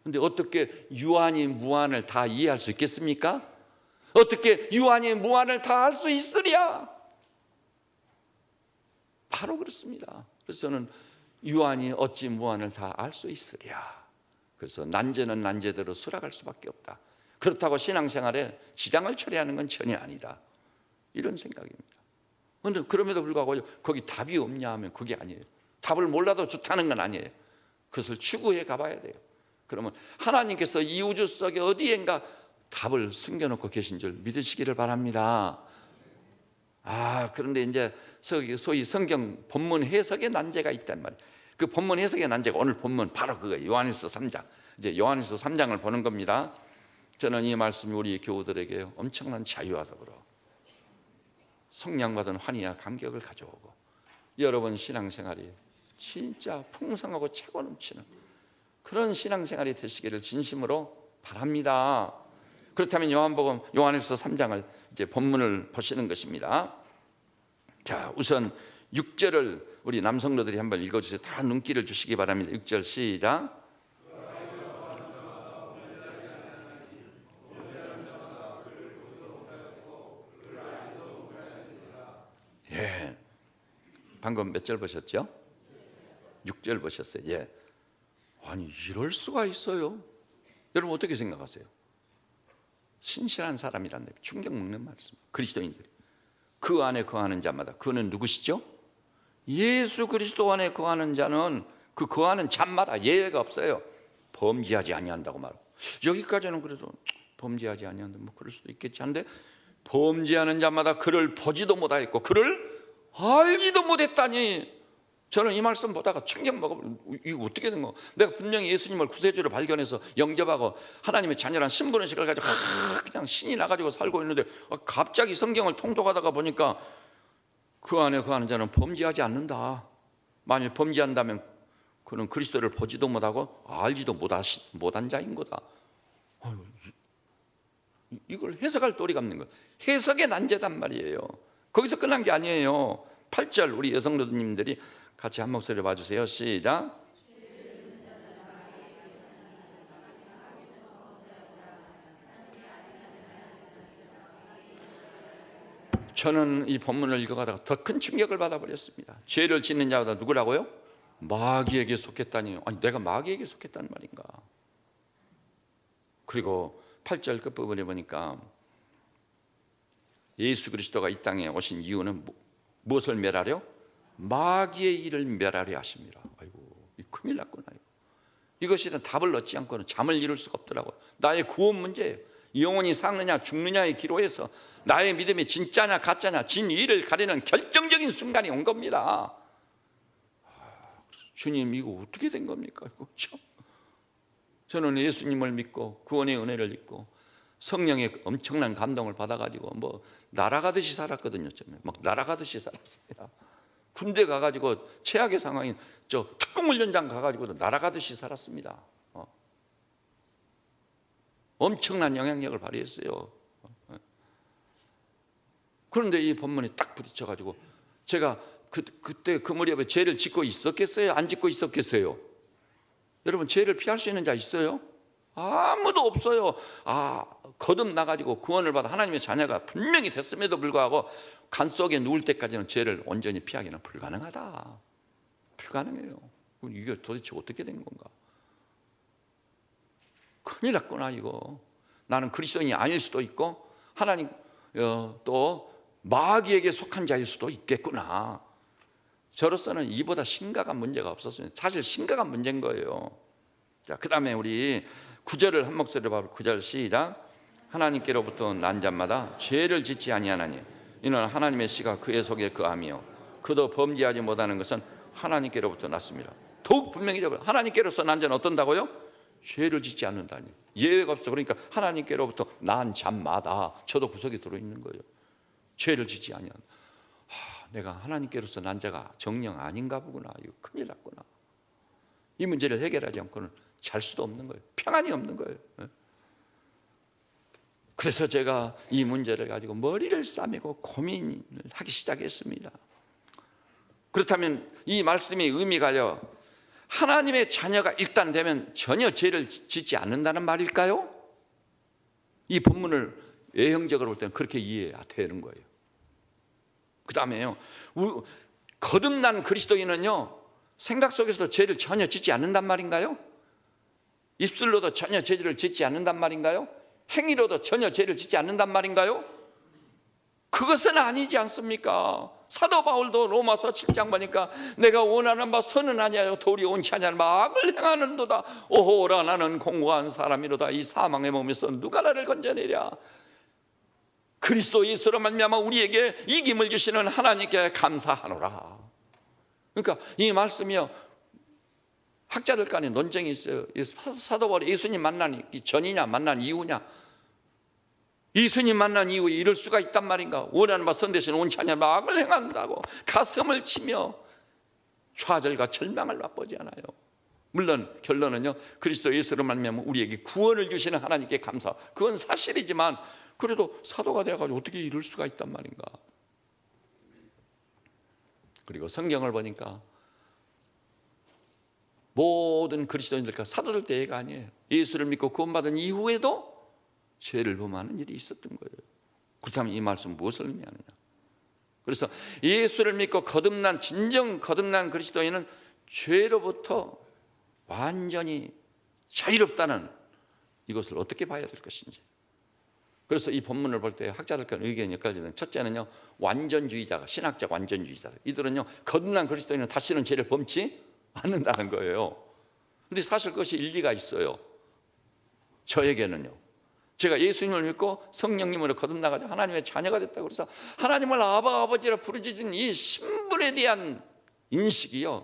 Speaker 1: 근데 어떻게 유한이 무한을 다 이해할 수 있겠습니까? 어떻게 유한이 무한을 다 할 수 있으랴? 바로 그렇습니다. 그래서 저는 유한이 어찌 무한을 다 알 수 있으랴. 그래서 난제는 난제대로 수락할 수밖에 없다. 그렇다고 신앙생활에 지장을 초래하는 건 전혀 아니다, 이런 생각입니다. 그런데 그럼에도 불구하고 거기 답이 없냐 하면 그게 아니에요. 답을 몰라도 좋다는 건 아니에요. 그것을 추구해 가봐야 돼요. 그러면 하나님께서 이 우주 속에 어디엔가 답을 숨겨놓고 계신 줄 믿으시기를 바랍니다. 그런데 이제 소위 성경 본문 해석의 난제가 있단 말이에요. 그 본문 해석의 난제가 오늘 본문 바로 그거예요. 요한일서 3장. 이제 요한일서 3장을 보는 겁니다. 저는 이 말씀이 우리 교우들에게 엄청난 자유하더으로 성령받은 환희와 감격을 가져오고 여러분 신앙생활이 진짜 풍성하고 차고 넘치는 그런 신앙생활이 되시기를 진심으로 바랍니다. 그렇다면 요한복음 요한일서 3장을 이제 본문을 보시는 것입니다. 자, 우선 6절을 우리 남성로들이 한번 읽어주세요. 다 눈길을 주시기 바랍니다. 6절 시작. 예, 방금 몇 절 보셨죠? 6절 보셨어요. 예. 아니, 이럴 수가 있어요? 여러분 어떻게 생각하세요? 신실한 사람이란 데 충격 먹는 말씀. 그리스도인들 그 안에 거하는 자마다, 그는 누구시죠? 예수 그리스도 안에 거하는 자는 그 거하는 자마다 예외가 없어요. 범죄하지 아니한다고 말하고, 여기까지는 그래도 범죄하지 아니한다, 뭐 그럴 수도 있겠지 한데, 범죄하는 자마다 그를 보지도 못하였고 그를 알지도 못했다니. 저는 이 말씀 보다가 충격 먹어. 이거 어떻게 된 거? 내가 분명히 예수님을 구세주를 발견해서 영접하고 하나님의 자녀란 신분의식을 가지고 그냥 신이 나가지고 살고 있는데 갑자기 성경을 통독하다가 보니까 그 안에 거하는 자는 범죄하지 않는다. 만일 범죄한다면 그는 그리스도를 보지도 못하고 알지도 못한 자인 거다. 이걸 해석할 도리가 없는 거예요. 해석의 난제단 말이에요. 거기서 끝난 게 아니에요. 8절 우리 여성노드님들이 같이 한 목소리로 봐주세요. 시작. 저는 이 본문을 읽어가다가 더 큰 충격을 받아버렸습니다. 죄를 짓는 자가 누구라고요? 마귀에게 속했다니. 아니, 내가 마귀에게 속했다는 말인가? 그리고 8절 끝부분에 보니까 예수 그리스도가 이 땅에 오신 이유는 무엇을 멸하려? 마귀의 일을 멸하려 하십니다. 아이고, 큰일 났구나. 이것이 답을 얻지 않고는 잠을 이룰 수가 없더라고요. 나의 구원 문제예요. 영혼이 사느냐 죽느냐의 기로에서 나의 믿음이 진짜냐 가짜냐 진위를 가리는 결정적인 순간이 온 겁니다. 주님, 이거 어떻게 된 겁니까? 그렇죠? 저는 예수님을 믿고 구원의 은혜를 입고 성령의 엄청난 감동을 받아가지고 뭐 날아가듯이 살았거든요. 막 날아가듯이 살았습니다. 군대 가가지고 최악의 상황인 저 특공훈련장 가가지고도 날아가듯이 살았습니다. 엄청난 영향력을 발휘했어요. 그런데 이 본문이 딱 부딪혀가지고 제가 그때 그 무렵에 죄를 짓고 있었겠어요? 안 짓고 있었겠어요? 여러분, 죄를 피할 수 있는 자 있어요? 아무도 없어요. 거듭나가지고 구원을 받아 하나님의 자녀가 분명히 됐음에도 불구하고 간 속에 누울 때까지는 죄를 온전히 피하기는 불가능하다. 불가능해요. 이게 도대체 어떻게 된 건가? 큰일 났구나 이거. 나는 그리스도인이 아닐 수도 있고 하나님 또 마귀에게 속한 자일 수도 있겠구나. 저로서는 이보다 심각한 문제가 없었습니다. 사실 심각한 문제인 거예요. 자, 그 다음에 우리 9절을 한 목소리로 바로 9절 시작. 하나님께로부터 난 자마다 죄를 짓지 아니하나니 이는 하나님의 씨가 그의 속에 거함이요 그도 범죄하지 못하는 것은 하나님께로부터 났습니다. 더욱 분명히 하나님께로서 난 자는 어떤다고요? 죄를 짓지 않는다니. 예외가 없어. 그러니까 하나님께로부터 난 자마다 저도 구석에 들어있는 거예요. 죄를 짓지 아니한. 내가 하나님께로서 난 자가 정령 아닌가 보구나. 이거 큰일 났구나. 이 문제를 해결하지 않고는 잘 수도 없는 거예요. 평안이 없는 거예요. 그래서 제가 이 문제를 가지고 머리를 싸매고 고민을 하기 시작했습니다. 그렇다면 이 말씀의 의미가요, 하나님의 자녀가 일단 되면 전혀 죄를 짓지 않는다는 말일까요? 이 본문을 외형적으로 볼 때는 그렇게 이해해야 되는 거예요. 그 다음에요, 거듭난 그리스도인은요, 생각 속에서도 죄를 전혀 짓지 않는단 말인가요? 입술로도 전혀 죄를 짓지 않는단 말인가요? 행위로도 전혀 죄를 짓지 않는단 말인가요? 그것은 아니지 않습니까? 사도 바울도 로마서 7장 보니까 내가 원하는 바 선은 아니하여 도리 옳지 아니하는 바 악을 행하는도다. 오호라 나는 공고한 사람이로다. 이 사망의 몸에서 누가 나를 건져내랴. 그리스도 예수로 말미암아 우리에게 이김을 주시는 하나님께 감사하노라. 그러니까 이 말씀이요, 학자들 간에 논쟁이 있어요. 사도 바울이 예수님 만난 전이냐 만난 이후냐. 예수님 만난 이후에 이럴 수가 있단 말인가. 원하는 바 선 대신 옳지 아니하는 바 악을 행한다고 가슴을 치며 좌절과 절망을 맛보지 않아요. 물론 결론은요, 그리스도 예수로 말미암아 우리에게 구원을 주시는 하나님께 감사. 그건 사실이지만 그래도 사도가 되어가지고 어떻게 이럴 수가 있단 말인가. 그리고 성경을 보니까 모든 그리스도인들과 사도들 때가 아니에요. 예수를 믿고 구원받은 이후에도 죄를 범하는 일이 있었던 거예요. 그렇다면 이 말씀 무엇을 의미하느냐. 그래서 예수를 믿고 진정 거듭난 그리스도인은 죄로부터 완전히 자유롭다는 이것을 어떻게 봐야 될 것인지. 그래서 이 본문을 볼 때 학자들 간 의견이 엇갈리는, 첫째는요, 완전주의자가, 신학적 완전주의자, 이들은요, 거듭난 그리스도인은 다시는 죄를 범치 않는다는 거예요. 그런데 사실 그것이 일리가 있어요. 저에게는요, 제가 예수님을 믿고 성령님으로 거듭나가지고 하나님의 자녀가 됐다고 그래서 하나님을 아버지라 부르짖은 이 신분에 대한 인식이요,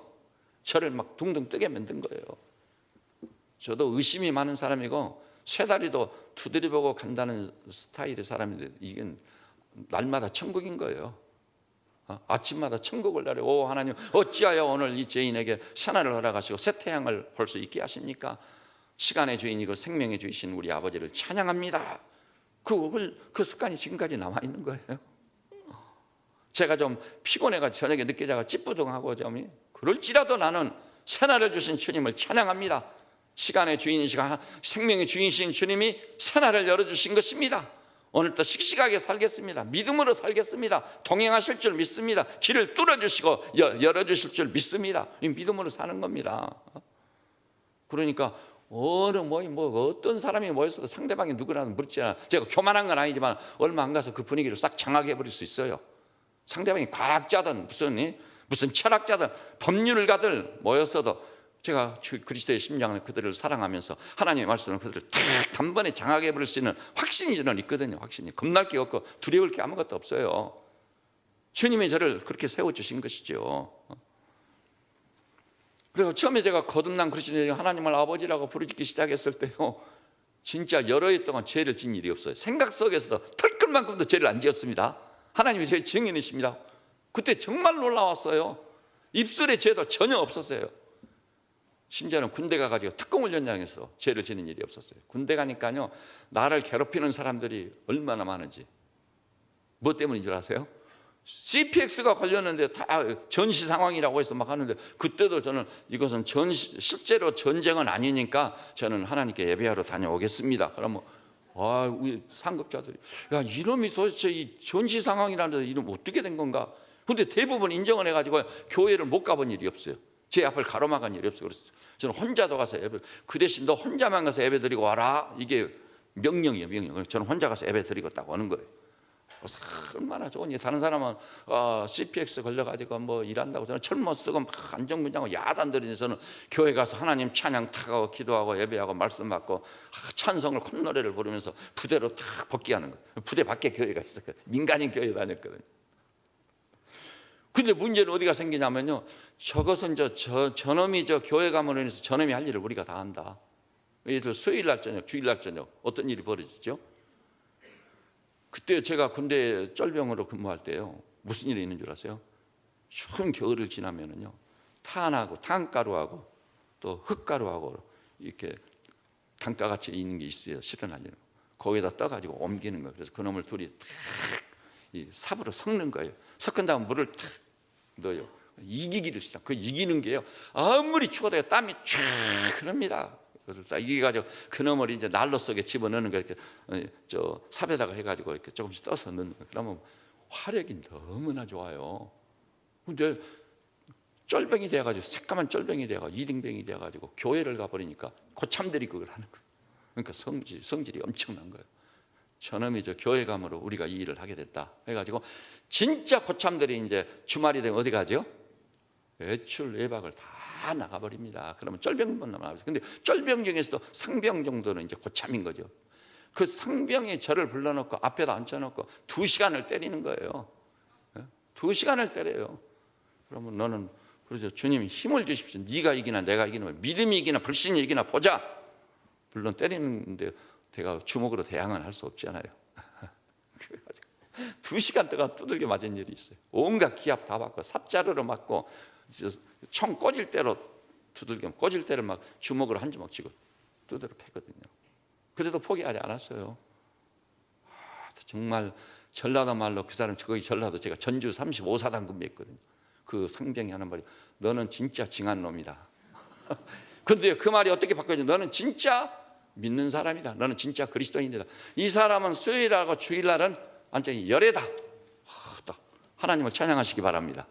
Speaker 1: 저를 막 둥둥 뜨게 만든 거예요. 저도 의심이 많은 사람이고 쇠다리도 두드려보고 간다는 스타일의 사람인데, 이건 날마다 천국인 거예요. 아침마다 천국을 나래. 오 하나님, 어찌하여 오늘 이 죄인에게 새날을 허락하시고 새 태양을 볼 수 있게 하십니까? 시간의 주인이고 생명의 주이신 우리 아버지를 찬양합니다. 그 습관이 지금까지 남아있는 거예요. 제가 좀 피곤해가지고 저녁에 늦게 자가 찌뿌둥하고 좀 그럴지라도 나는 새날을 주신 주님을 찬양합니다. 시간의 주인이시고 생명의 주인이신 주님이 새날을 열어주신 것입니다. 오늘도 씩씩하게 살겠습니다. 믿음으로 살겠습니다. 동행하실 줄 믿습니다. 길을 뚫어주시고 열어주실 줄 믿습니다. 이 믿음으로 사는 겁니다. 그러니까 어떤 사람이 모였어도 상대방이 누구나 묻지 않아. 제가 교만한 건 아니지만 얼마 안 가서 그 분위기를 싹 장악해 버릴 수 있어요. 상대방이 과학자든 무슨 철학자든 법률가들 모였어도 제가 그리스도의 심장을 그들을 사랑하면서 하나님의 말씀을 그들을 탁 단번에 장악해 버릴 수 있는 확신이 저는 있거든요. 확신이. 겁날 게 없고 두려울 게 아무것도 없어요. 주님이 저를 그렇게 세워주신 것이죠. 그리고 처음에 제가 거듭난 그리스도인이 하나님을 아버지라고 부르짖기 시작했을 때요, 진짜 여러 해 동안 죄를 지은 일이 없어요. 생각 속에서도 털끝만큼도 죄를 안 지었습니다. 하나님이 제 증인이십니다. 그때 정말 놀라웠어요. 입술에 죄도 전혀 없었어요. 심지어는 군대 가가지고 특공훈련장에서 죄를 지는 일이 없었어요. 군대 가니까요, 나를 괴롭히는 사람들이 얼마나 많은지. 뭐 때문인 줄 아세요? CPX가 걸렸는데 다 전시 상황이라고 해서 막 하는데, 그때도 저는 이것은 실제로 전쟁은 아니니까 저는 하나님께 예배하러 다녀오겠습니다. 그러면 우리 상급자들이, 야, 이놈이 도대체 이 전시 상황이라는 데 이름 어떻게 된 건가? 근데 대부분 인정을 해가지고 교회를 못 가본 일이 없어요. 제 앞을 가로막은 일이 없어요. 그래서 저는 혼자도 가서 예배, 그 대신 너 혼자만 가서 예배 드리고 와라, 이게 명령이에요, 명령. 저는 혼자 가서 예배 드리고 딱 오는 거예요. 그래서 얼마나 좋으니. 다른 사람은 CPX 걸려가지고 뭐 일한다고 저는 철모 쓰고 막 안정근장하고 야단들이니, 저는 교회 가서 하나님 찬양 탁하고 기도하고 예배하고 말씀 받고 찬송을 콧노래를 부르면서 부대로 탁 복귀하는 거예요. 부대 밖에 교회가 있었거든요. 민간인 교회 다녔거든요. 근데 문제는 어디가 생기냐면요, 저것은 저놈이 교회 가문으로 인해서 저놈이 할 일을 우리가 다 한다. 예를 수요일날 저녁, 주일날 저녁 어떤 일이 벌어지죠? 그때 제가 군대 쫄병으로 근무할 때요, 무슨 일이 있는 줄 아세요? 추운 겨울을 지나면은요, 탄하고 탄가루하고 또 흙가루하고 이렇게 단가같이 있는 게 있어요. 실어날리는 거. 거기다 떠가지고 옮기는 거예요. 그래서 그놈을 둘이 탁 이 삽으로 섞는 거예요. 섞은 다음 물을 탁 넣어요. 이기기를 시작. 그 이기는 게요, 아무리 추워도 땀이 쫙 흐릅니다. 그것을 딱 이겨가지고 그놈을 이제 난로 속에 집어넣는 거, 이렇게 삽에다가 해가지고 이렇게 조금씩 떠서 넣는 거. 그러면 화력이 너무나 좋아요. 근데 쫄병이 돼가지고, 새까만 쫄병이 돼가지고, 이등병이 돼가지고 교회를 가버리니까 고참들이 그걸 하는 거예요. 그러니까 성질이 엄청난 거예요. 저놈이 교회 감으로 우리가 이 일을 하게 됐다 해가지고, 진짜 고참들이 이제 주말이 되면 어디 가죠? 외출 외박을 다 나가버립니다. 그러면 쫄병만 남아요. 근데 쫄병 중에서도 상병 정도는 이제 고참인 거죠. 그 상병이 저를 불러놓고 앞에다 앉혀놓고 2시간을 때리는 거예요. 2시간을 때려요. 그러면 너는, 그러죠, 주님이 힘을 주십시오. 네가 이기나 내가 이기나, 믿음이 이기나 불신이 이기나 보자. 물론 때리는데 제가 주먹으로 대항은 할 수 없잖아요. 그래가지고 2시간 동안 두들겨 맞은 일이 있어요. 온갖 기합 다 받고 삽자루로 맞고 총 꽂을 대로 두들겨, 꽂을 대를 막 주먹으로 한 주먹 쥐고 두드려 패거든요. 그래도 포기하지 않았어요. 정말 전라도 말로, 그 사람 거기 전라도, 제가 전주 35사단 근무했거든요. 그 상병이 하는 말이, 너는 진짜 징한 놈이다. 그런데 그 말이 어떻게 바뀌어져? 너는 진짜 믿는 사람이다. 너는 진짜 그리스도인이다. 이 사람은 수요일하고 주일날은 완전히 열애다. 하나님을 찬양하시기 바랍니다.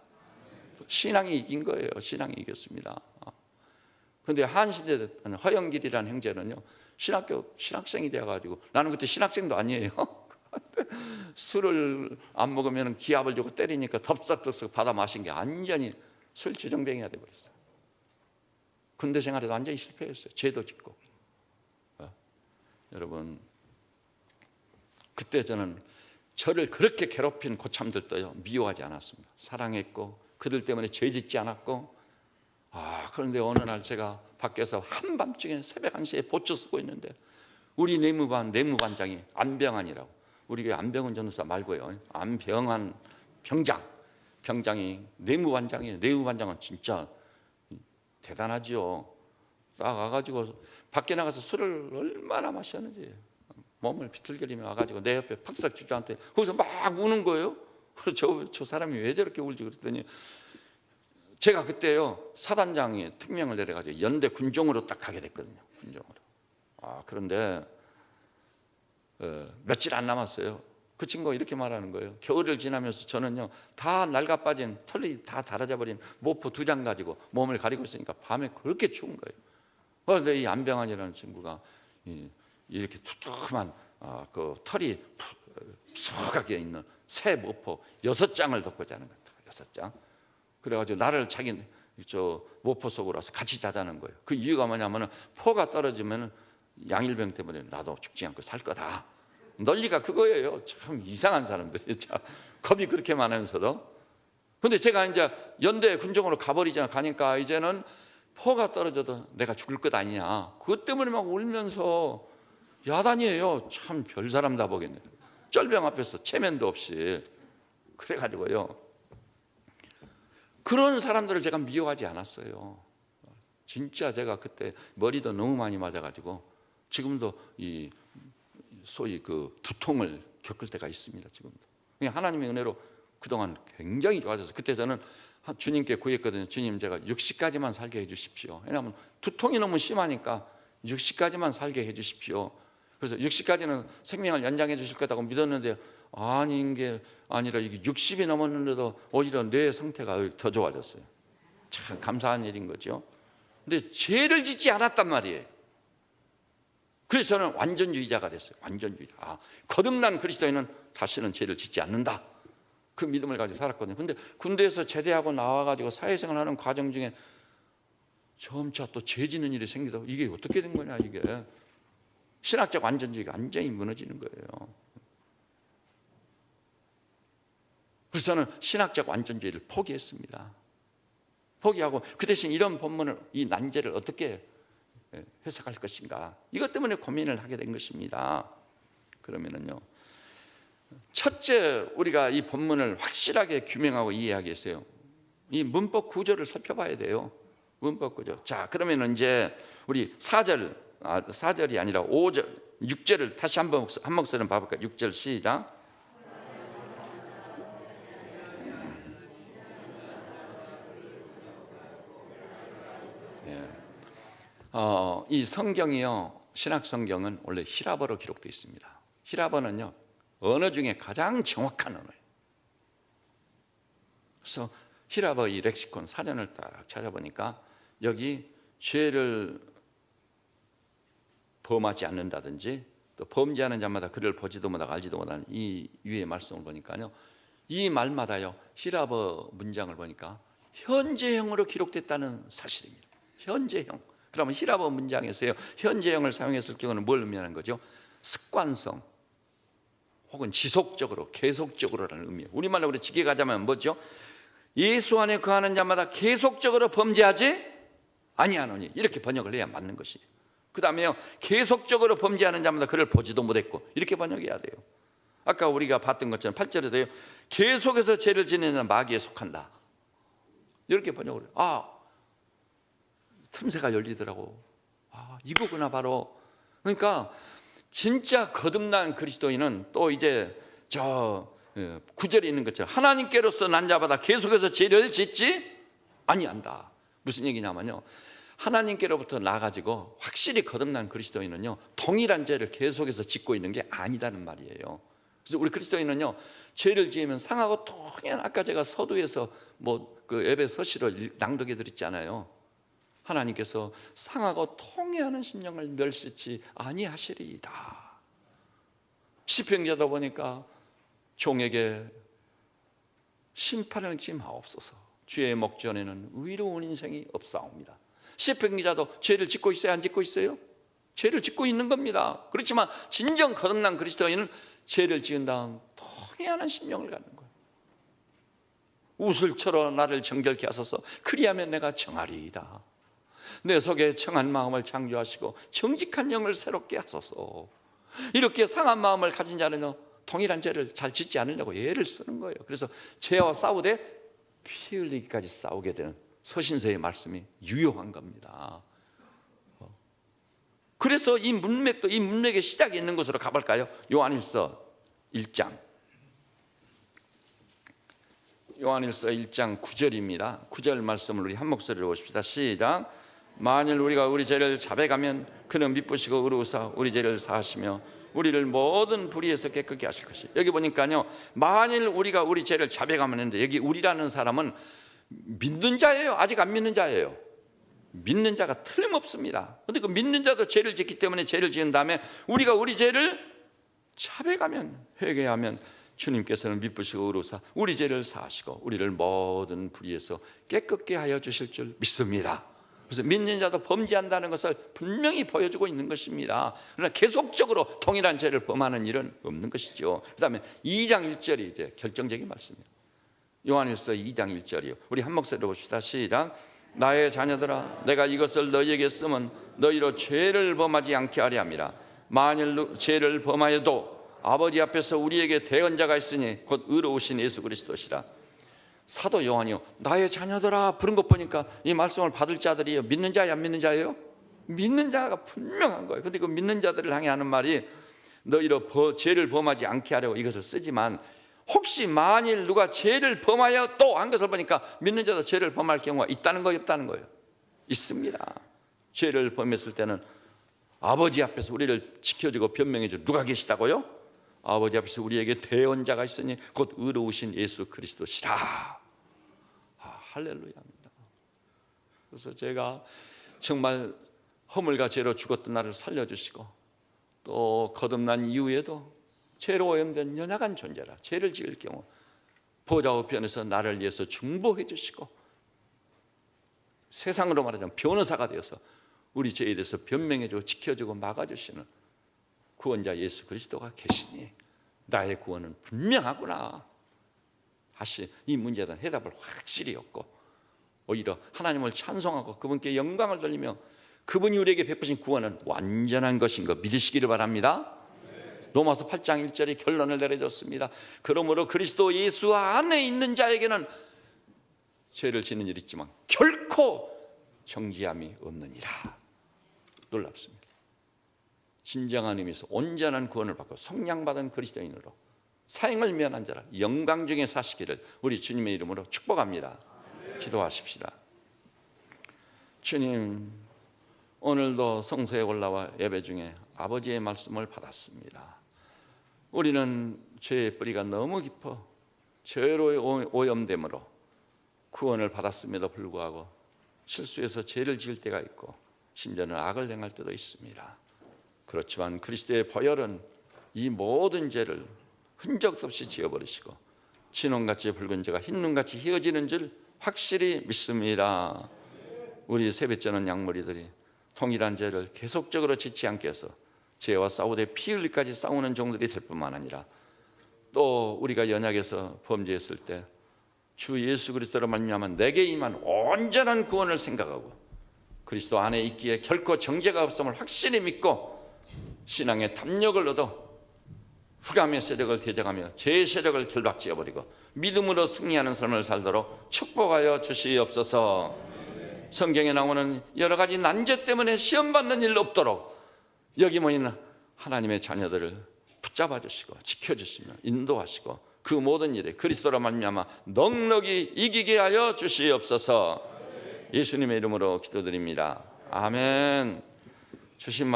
Speaker 1: 신앙이 이긴 거예요. 신앙이 이겼습니다. 그런데 한시대 허영길이라는 형제는요, 신학생이 되어가지고, 나는 그때 신학생도 아니에요. 술을 안 먹으면 기합을 주고 때리니까 덥석덥석 받아 마신 게 완전히 술 주정뱅이가 돼버렸어요. 군대 생활에도 완전히 실패했어요. 죄도 짓고. 여러분, 그때 저는 저를 그렇게 괴롭힌 고참들도요, 미워하지 않았습니다. 사랑했고, 그들 때문에 죄 짓지 않았고. 그런데 어느 날 제가 밖에서 한밤중에 새벽 1시에 보초 쓰고 있는데, 우리 내무반장이 안병환이라고, 우리 교회 안병환 전도사 말고요, 안병환 병장이 내무반장이에요. 내무반장은 진짜 대단하지요. 딱 와가지고 밖에 나가서 술을 얼마나 마셨는지 몸을 비틀거리며 와가지고 내 옆에 팍삭 주저한테 거기서 막 우는 거예요. 그래서 저 사람이 왜 저렇게 울지 그랬더니, 제가 그때요, 사단장이 특명을 내려가지고 연대 군종으로 딱 가게 됐거든요. 군종으로. 그런데 며칠 안 남았어요. 그 친구가 이렇게 말하는 거예요. 겨울을 지나면서 저는요, 다 낡아 빠진, 털이 다 달아져 버린 모포 2장 가지고 몸을 가리고 있으니까 밤에 그렇게 추운 거예요. 그런데 이 안병환이라는 친구가 이렇게 두툼한 그 털이 푸석하게 있는 새 모포 6장을 덮고 자는 거예요. 6장. 그래가지고 나를 자기 모포 속으로 와서 같이 자자는 거예요. 그 이유가 뭐냐면은, 포가 떨어지면 양일병 때문에 나도 죽지 않고 살 거다. 논리가 그거예요. 참 이상한 사람들이, 참 겁이 그렇게 많으면서도. 근데 제가 이제 연대 군종으로 가버리잖아. 가니까 이제는 포가 떨어져도 내가 죽을 것 아니냐. 그것 때문에 막 울면서 야단이에요. 참 별 사람다 보겠네. 쫄병 앞에서 체면도 없이. 그래가지고요, 그런 사람들을 제가 미워하지 않았어요. 진짜 제가 그때 머리도 너무 많이 맞아가지고 지금도 소위 그 두통을 겪을 때가 있습니다. 지금도. 하나님의 은혜로 그동안 굉장히 좋아져서 그때 저는 주님께 구했거든요. 주님, 제가 60까지만 살게 해주십시오. 왜냐하면 두통이 너무 심하니까 60까지만 살게 해주십시오. 그래서 60까지는 생명을 연장해 주실 거라고 믿었는데 아닌 게 아니라 이게 60이 넘었는데도 오히려 뇌 상태가 더 좋아졌어요. 참 감사한 일인 거죠. 근데 죄를 짓지 않았단 말이에요. 그래서 저는 완전주의자가 됐어요. 완전주의자. 거듭난 그리스도인은 다시는 죄를 짓지 않는다. 그 믿음을 가지고 살았거든요. 근데 군대에서 제대하고 나와가지고 사회생활하는 과정 중에 점차 또 죄 짓는 일이 생기다. 이게 어떻게 된 거냐, 이게. 신학적 완전주의가 완전히 무너지는 거예요. 그래서 저는 신학적 완전주의를 포기했습니다. 포기하고 그 대신 이런 본문을, 이 난제를 어떻게 해석할 것인가, 이것 때문에 고민을 하게 된 것입니다. 그러면은요, 첫째, 우리가 이 본문을 확실하게 규명하고 이해하기 위해서요, 이 문법 구조를 살펴봐야 돼요. 문법 구조. 자, 그러면 이제 우리 4절이 아니라 5절, 6절을 다시 한 목소리로 봐볼까요? 6절 시작. 이 성경이요, 신학 성경은 원래 히라버로 기록되어 있습니다. 히라버는요, 언어 중에 가장 정확한 언어예요. 그래서 히라버 이 렉시콘 사전을 딱 찾아보니까 여기 죄를 범하지 않는다든지 또 범죄하는 자마다 그를 보지도 못하고 알지도 못하는 이 위의 말씀을 보니까요, 이 말마다요 히라버 문장을 보니까 현재형으로 기록됐다는 사실입니다. 현재형. 그러면 히라버 문장에서요 현재형을 사용했을 경우는 뭘 의미하는 거죠? 습관성 혹은 지속적으로, 계속적으로라는 의미예요. 우리말로 그래 지게 가자면 뭐죠? 예수 안에 거하는 자마다 계속적으로 범죄하지 아니하노니, 이렇게 번역을 해야 맞는 것이에요. 그 다음에요, 계속적으로 범죄하는 자마다 그를 보지도 못했고, 이렇게 번역해야 돼요. 아까 우리가 봤던 것처럼 8절에도요 계속해서 죄를 지내는 자는 마귀에 속한다, 이렇게 번역을 해요. 틈새가 열리더라고. 이거구나 바로. 그러니까 진짜 거듭난 그리스도인은 또 이제 저 9절에 있는 것처럼 하나님께로서 난 자마다 계속해서 죄를 짓지 아니한다. 무슨 얘기냐면요, 하나님께로부터 나가지고 확실히 거듭난 그리스도인은요 동일한 죄를 계속해서 짓고 있는 게 아니라는 말이에요. 그래서 우리 그리스도인은요 죄를 지으면 상하고 통한, 아까 제가 서두에서 그 예배 서시로 낭독해 드렸잖아요. 하나님께서 상하고 통해하는 심령을 멸시치 아니하시리이다. 시편기자도 보니까 종에게 심판을 지마옵소서, 주의 목전에는 의로운 인생이 없사옵니다. 시편기자도 죄를 짓고 있어요, 안 짓고 있어요? 죄를 짓고 있는 겁니다. 그렇지만 진정 거듭난 그리스도인은 죄를 지은 다음 통해하는 심령을 갖는 거예요. 우슬처럼 나를 정결케 하소서, 그리하면 내가 정하리이다. 내 속에 청한 마음을 창조하시고 정직한 영을 새롭게 하소서. 이렇게 상한 마음을 가진 자는요 동일한 죄를 잘 짓지 않으려고 애를 쓰는 거예요. 그래서 죄와 싸우되 피 흘리기까지 싸우게 되는 서신서의 말씀이 유효한 겁니다. 그래서 이 문맥도, 이 문맥의 시작이 있는 곳으로 가볼까요? 요한일서 1장 9절입니다. 9절 말씀을 우리 한 목소리로 보십시다. 시작. 만일 우리가 우리 죄를 자백하면 그는 미쁘시고 의로우사 우리 죄를 사하시며 우리를 모든 불의에서 깨끗게 하실 것이. 여기 보니까요, 만일 우리가 우리 죄를 자백하면 했는데, 여기 우리라는 사람은 믿는 자예요, 아직 안 믿는 자예요? 믿는 자가 틀림없습니다. 그런데 그 믿는 자도 죄를 짓기 때문에 죄를 지은 다음에 우리가 우리 죄를 자백하면, 회개하면 주님께서는 미쁘시고 의로우사 우리 죄를 사하시고 우리를 모든 불의에서 깨끗게 하여 주실 줄 믿습니다. 그래서 믿는 자도 범죄한다는 것을 분명히 보여주고 있는 것입니다. 그러나 계속적으로 동일한 죄를 범하는 일은 없는 것이죠. 그 다음에 2장 1절이 이제 결정적인 말씀이에요. 요한일서 2장 1절이요. 우리 한 목소리로 봅시다. 시작. 나의 자녀들아, 내가 이것을 너희에게 쓰면 너희로 죄를 범하지 않게 하려 함이라. 만일 죄를 범하여도 아버지 앞에서 우리에게 대언자가 있으니 곧 의로우신 예수 그리스도시라. 사도 요한이요, 나의 자녀들아 부른 것 보니까 이 말씀을 받을 자들이요, 믿는 자야 안 믿는 자예요? 믿는 자가 분명한 거예요. 근데 그 믿는 자들을 향해 하는 말이 너희로 죄를 범하지 않게 하려고 이것을 쓰지만 혹시 만일 누가 죄를 범하여 또 한 것을 보니까 믿는 자도 죄를 범할 경우가 있다는 거예요, 없다는 거예요? 있습니다. 죄를 범했을 때는 아버지 앞에서 우리를 지켜주고 변명해줄 누가 계시다고요? 아버지 앞에서 우리에게 대언자가 있으니 곧 의로우신 예수 그리스도시라. 할렐루야입니다. 그래서 제가 정말 허물과 죄로 죽었던 나를 살려주시고 또 거듭난 이후에도 죄로 오염된 연약한 존재라 죄를 지을 경우 보좌 우편에서 나를 위해서 중보해 주시고 세상으로 말하자면 변호사가 되어서 우리 죄에 대해서 변명해주고 지켜주고 막아주시는 구원자 예수 그리스도가 계시니 나의 구원은 분명하구나. 다시 이 문제에 대한 해답을 확실히 얻고 오히려 하나님을 찬송하고 그분께 영광을 돌리며 그분이 우리에게 베푸신 구원은 완전한 것인 거 믿으시기를 바랍니다. 로마서 8장 1절이 결론을 내려줬습니다. 그러므로 그리스도 예수 안에 있는 자에게는 죄를 짓는 일이 있지만 결코 정죄함이 없느니라. 놀랍습니다. 진정한 의미에서 온전한 구원을 받고 성량받은 그리스도인으로 사형을 면한 자라 영광 중에 사시기를 우리 주님의 이름으로 축복합니다. 기도하십시다. 주님, 오늘도 성소에 올라와 예배 중에 아버지의 말씀을 받았습니다. 우리는 죄의 뿌리가 너무 깊어 죄로 오염됨으로 구원을 받았음에도 불구하고 실수해서 죄를 지을 때가 있고 심지어는 악을 행할 때도 있습니다. 그렇지만 그리스도의 보혈은 이 모든 죄를 흔적 없이 지어버리시고 진홍같이 붉은 죄가 흰눈같이 희어지는 줄 확실히 믿습니다. 우리 세뱃죄는 양머리들이 동일한 죄를 계속적으로 짓지 않게 해서 죄와 싸우되 피 흘리까지 싸우는 종들이 될 뿐만 아니라 또 우리가 연약해서 범죄했을 때 주 예수 그리스도로 말미암아 내게 임한 온전한 구원을 생각하고 그리스도 안에 있기에 결코 정죄가 없음을 확실히 믿고 신앙의 담력을 얻어 흑암의 세력을 대적하며 죄의 세력을 결박지어버리고 믿음으로 승리하는 삶을 살도록 축복하여 주시옵소서. 성경에 나오는 여러 가지 난죄 때문에 시험받는 일 없도록 여기 모인 하나님의 자녀들을 붙잡아 주시고 지켜주시며 인도하시고 그 모든 일에 그리스도로 말미암아 넉넉히 이기게 하여 주시옵소서. 예수님의 이름으로 기도드립니다. 아멘. 주신